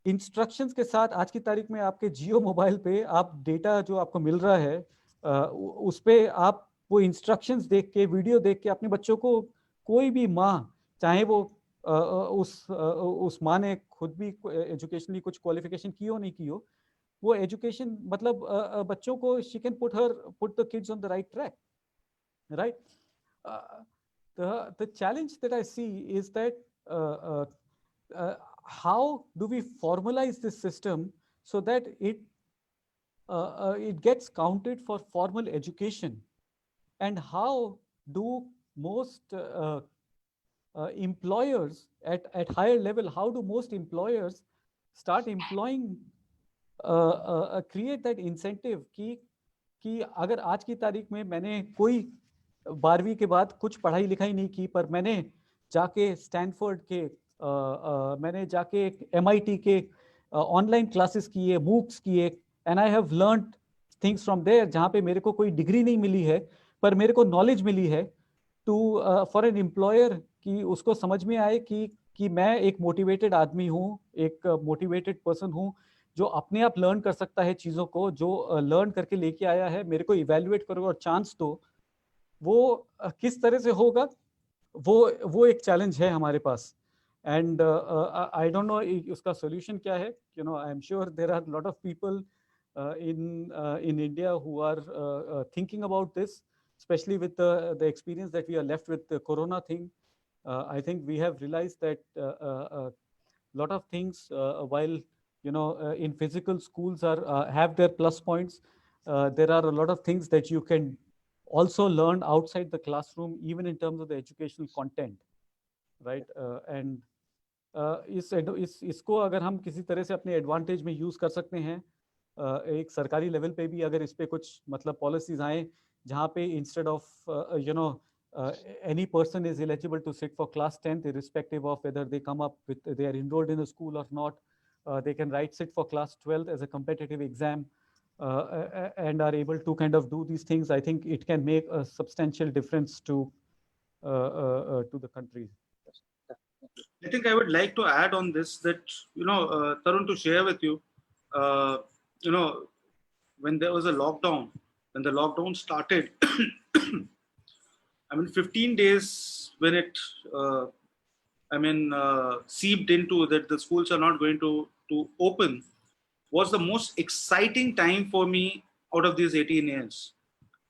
इंस्ट्रक्शंस के साथ आज की तारीख में आपके जियो मोबाइल पे आप डेटा जो आपको मिल रहा है, उस पे आप वो इंस्ट्रक्शंस देख के, वीडियो देख के अपने बच्चों को, कोई भी माँ, चाहे वो उस माँ ने खुद भी एजुकेशनली कुछ क्वालिफिकेशन की हो नहीं की हो, वो एजुकेशन मतलब बच्चों को she can put the kids on the right track, right? The challenge that I see is that how do we formalize this system so that it gets counted for formal education, and how do most employers at higher level, how do most employers start employing create that incentive कि अगर आज की तारीख में मैंने कोई 12वीं के बाद कुछ पढ़ाई लिखाई नहीं की, पर मैंने जाके स्टैनफोर्ड के मैंने जाके MIT के ऑनलाइन क्लासेस किए, मूक्स किए, and I have learned things from there, जहाँ पे मेरे को कोई डिग्री नहीं मिली है पर मेरे को नॉलेज मिली है, टू फॉर एन एम्प्लॉयर कि उसको समझ में आए कि मैं एक मोटिवेटेड आदमी हूँ, एक मोटिवेटेड पर्सन हूँ जो अपने आप लर्न कर सकता है चीज़ों को, जो लर्न करके लेके आया है, मेरे को इवेल्युएट करो और चांस दो। वो किस तरह से होगा, वो एक चैलेंज है हमारे पास, एंड आई डोंट नो उसका सोल्यूशन क्या है। I am sure there are lot of people in India who are thinking about this, especially with the experience that we are left with the corona thing. I think we have realized that a lot of things, while in physical schools have their plus points, there are a lot of things that you can also learn outside the classroom, even in terms of the educational content, right? And इसको अगर हम किसी तरह से अपने advantage में use कर सकते हैं, एक सरकारी लेवल पे भी अगर इस पे कुछ मतलब पॉलिसीज आए जहाँ पे instead of any person is eligible to sit for class 10th irrespective of whether they come up with, they are enrolled in a school or not, they can sit for class 12th as a competitive exam, and are able to kind of do these things. I think it can make a substantial difference to the country. I think I would like to add on this that, Tarun, to share with you, when there was a lockdown, when the lockdown started, 15 days when it, seeped into that the schools are not going to open, was the most exciting time for me out of these 18 years.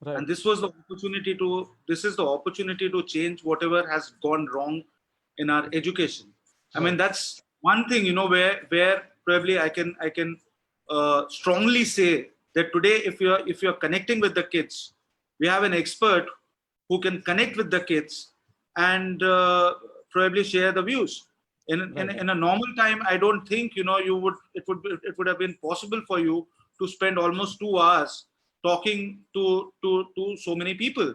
Right. And this is the opportunity to change whatever has gone wrong in our education. Right. That's one thing, where probably I can strongly say that today, if you're connecting with the kids, we have an expert who can connect with the kids and probably share the views. In a normal time, I don't think it would have been possible for you to spend almost 2 hours talking to so many people.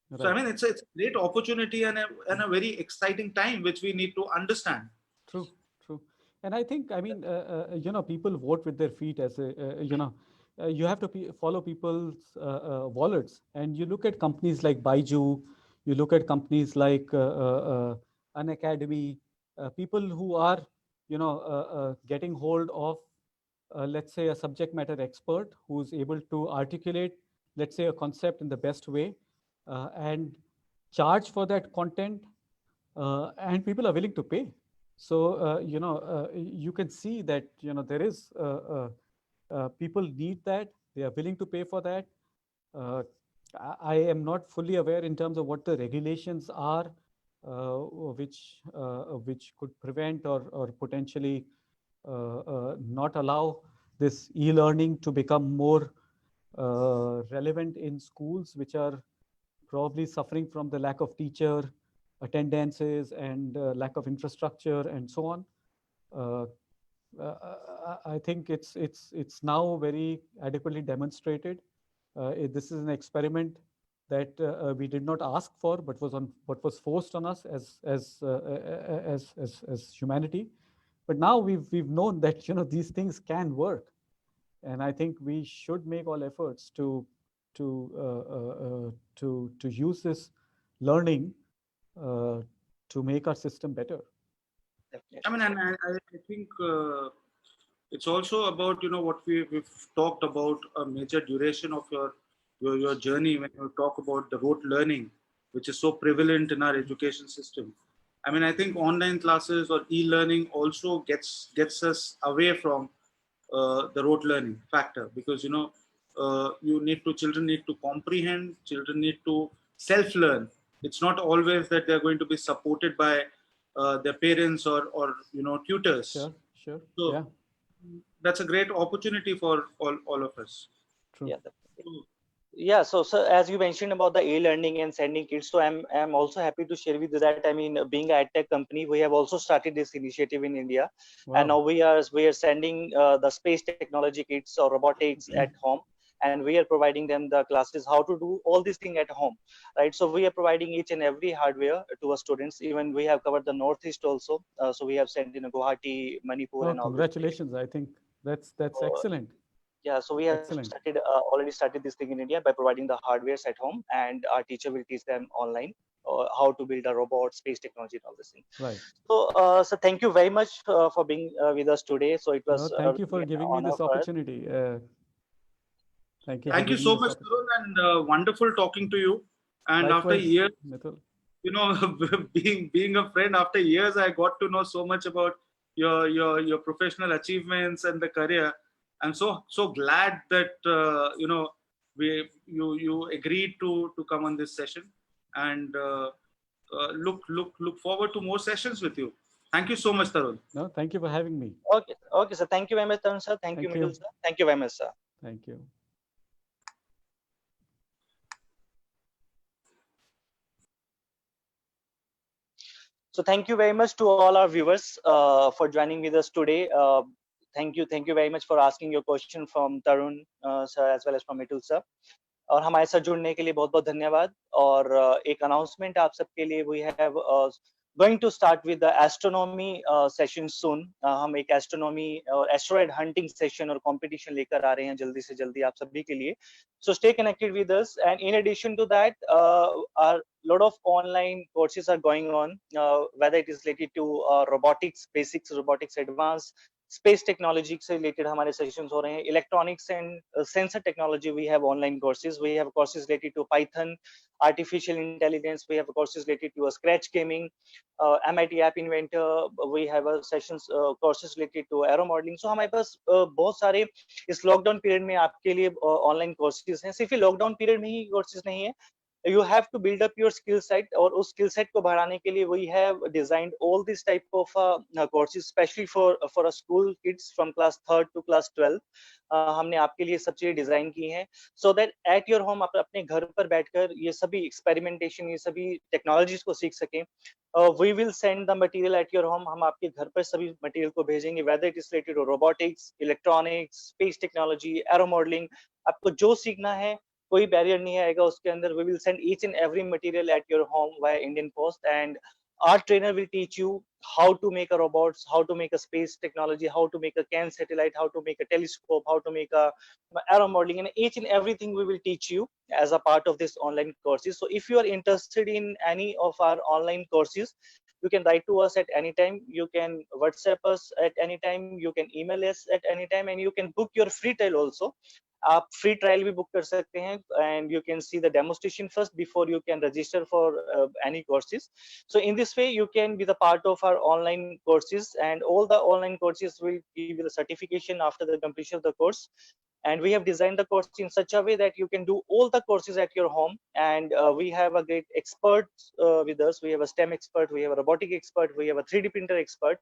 Right. So I mean, it's a great opportunity and a very exciting time which we need to understand. True, true. And I think, I mean, people vote with their feet as you have to follow people's wallets. And you look at companies like Baiju, you look at companies like An Academy, people who are, getting hold of, let's say, a subject matter expert who's able to articulate, let's say, a concept in the best way and charge for that content, and people are willing to pay. So, you can see that, there is, people need that, they are willing to pay for that. I am not fully aware in terms of what the regulations are, which could prevent or potentially not allow this e-learning to become more relevant in schools, which are probably suffering from the lack of teacher attendances and lack of infrastructure and so on. I think it's now very adequately demonstrated. This is an experiment that we did not ask for, but was forced on us as humanity. But now we've known that these things can work, and I think we should make all efforts to use this learning to make our system better. Definitely. I mean, and I think it's also about what we've talked about, a major duration of your journey when you talk about the rote learning, which is so prevalent in our education system. I mean, I think online classes or e-learning also gets us away from the rote learning factor, because children need to comprehend, children need to self-learn. It's not always that they're going to be supported by their parents or tutors. Sure. So Yeah, that's a great opportunity for all of us. true. Yeah, yeah. So as you mentioned about the e-learning and sending kids, so I'm also happy to share with you that, I mean, being a tech company, we have also started this initiative in India. Wow. And now we are sending the space technology kits or robotics at home, and we are providing them the classes how to do all these things at home, right? So we are providing each and every hardware to our students. Even we have covered the Northeast also. So we have sent Guwahati, Manipur, Oh, and all. congratulations! I think that's excellent. Yeah, so we have Excellent. already started this thing in India by providing the hardwares at home, and our teacher will teach them online how to build a robot, space technology, and all this thing. Right. So thank you very much for being with us today. So it was Thank you for really an giving me honor this for us. opportunity. Thank you. Thank you so much, Tarun, and wonderful talking to you. And Likewise, after years, Mithul. being a friend, after years, I got to know so much about your professional achievements and the career. I'm so glad that you agreed to come on this session, and look forward to more sessions with you. Thank you so much, Tarun. No, thank you for having me. Okay, sir. Thank you very much, Tarun sir. Thank you, Mithul sir. Thank you very much, sir. Thank you. So thank you very much to all our viewers for joining with us today. Thank you very much for asking your question from Tarun sir as well as from Mithul sir. और हमारे साथ जुड़ने के लिए बहुत बहुत धन्यवाद. और एक अनाउंसमेंट आप सबके लिए, we have going to start with the astronomy session soon. हम एक astronomy और asteroid hunting session और competition लेकर आ रहे हैं जल्दी से जल्दी आप सभी के लिए. So stay connected with us, and in addition to that, a lot of online courses are going on, whether it is related to robotics, basics, robotics advanced, space technology से रिलेटेड हमारे सेशंस हो रहे हैं. Electronics and sensor technology, we have online courses. We have courses related to Python, artificial intelligence. We have courses related to scratch gaming, MIT app inventor. We have sessions courses related to aero modeling. So हमारे पास बहुत सारे इस lockdown period में आपके लिए online courses हैं. सिर्फ lockdown period में ही कोर्सेज नहीं है, you have to build up your skill set, और उस skill set को बढ़ाने के लिए we have designed all these type of courses especially for a school kids from class 3rd to class 12. हमने आपके लिए सब चीजें डिजाइन की हैं so that at your home आप अपने घर पर बैठकर ये सभी एक्सपेरिमेंटेशन, ये सभी टेक्नोलॉजीज को सीख सकें. We will send the material at your home. हम आपके घर पर सभी मटेरियल को भेजेंगे, whether it is related to robotics, electronics, space technology, aero modeling. आपको जो सीखना है कोई बैरियर नहीं आएगा उसके अंदर. We will send each and every material at your home via Indian Post, and our trainer will teach you how to make a robots, how to make a space technology, how to make a CAN satellite, how to make a telescope, how to make a aero modeling, and each and everything we will teach you as a part of this online courses. So if you are interested in any of our online courses, you can write to us at any time, you can WhatsApp us at any time, you can email us at any time, and you can book your free trial also. आप free trial भी book कर सकते हैं, and you can see the demonstration first before you can register for any courses. So in this way you can be the part of our online courses, and all the online courses will give you the certification after the completion of the course. And we have designed the course in such a way that you can do all the courses at your home. And we have a great expert with us. We have a STEM expert, we have a robotic expert, we have a 3D printer expert,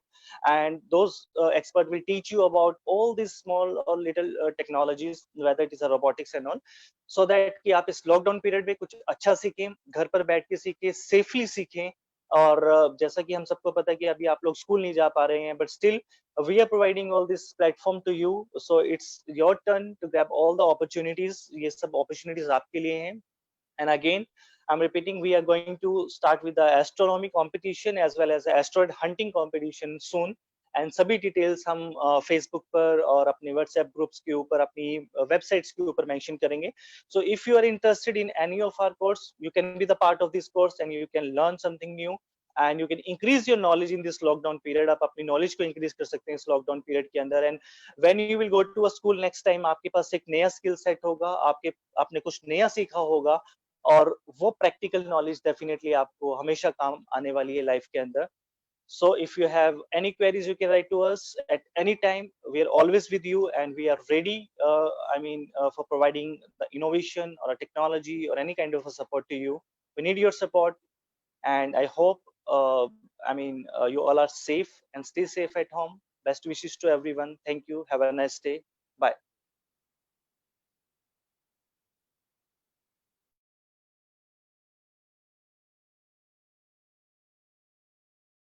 and those experts will teach you about all these small or little technologies, whether it is a robotics and all, so that कि आप इस lockdown period में कुछ अच्छा सीखें, घर पर बैठ के सीखें, सेफली सीखें. और जैसा कि हम सबको पता है कि अभी आप लोग स्कूल नहीं जा पा रहे हैं, but still we are providing all this platform to you, so it's your turn to grab all the opportunities. ये सब opportunities आपके लिए हैं. And again, I'm repeating, we are going to start with the astronomy competition as well as the asteroid hunting competition soon. And सभी details हम Facebook पर और अपने व्हाट्सएप ग्रुप्स के ऊपर, अपनी वेबसाइट्स के ऊपर मेंशन करेंगे. So if you are interested in any of our course, you can be the part of this course and you can learn something new, and you can increase your knowledge in this lockdown period. आप अपनी knowledge को increase कर सकते हैं इस lockdown period के अंदर. And when you will go to a school next time, आपके पास एक नया skill set होगा, आपने कुछ नया सीखा होगा, और वो practical knowledge definitely आपको हमेशा काम आने वाली है life के अंदर. So if you have any queries, you can write to us at any time. We are always with you, and we are ready. For providing the innovation or a technology or any kind of a support to you. We need your support, and I hope you all are safe and stay safe at home. Best wishes to everyone. Thank you. Have a nice day. Bye.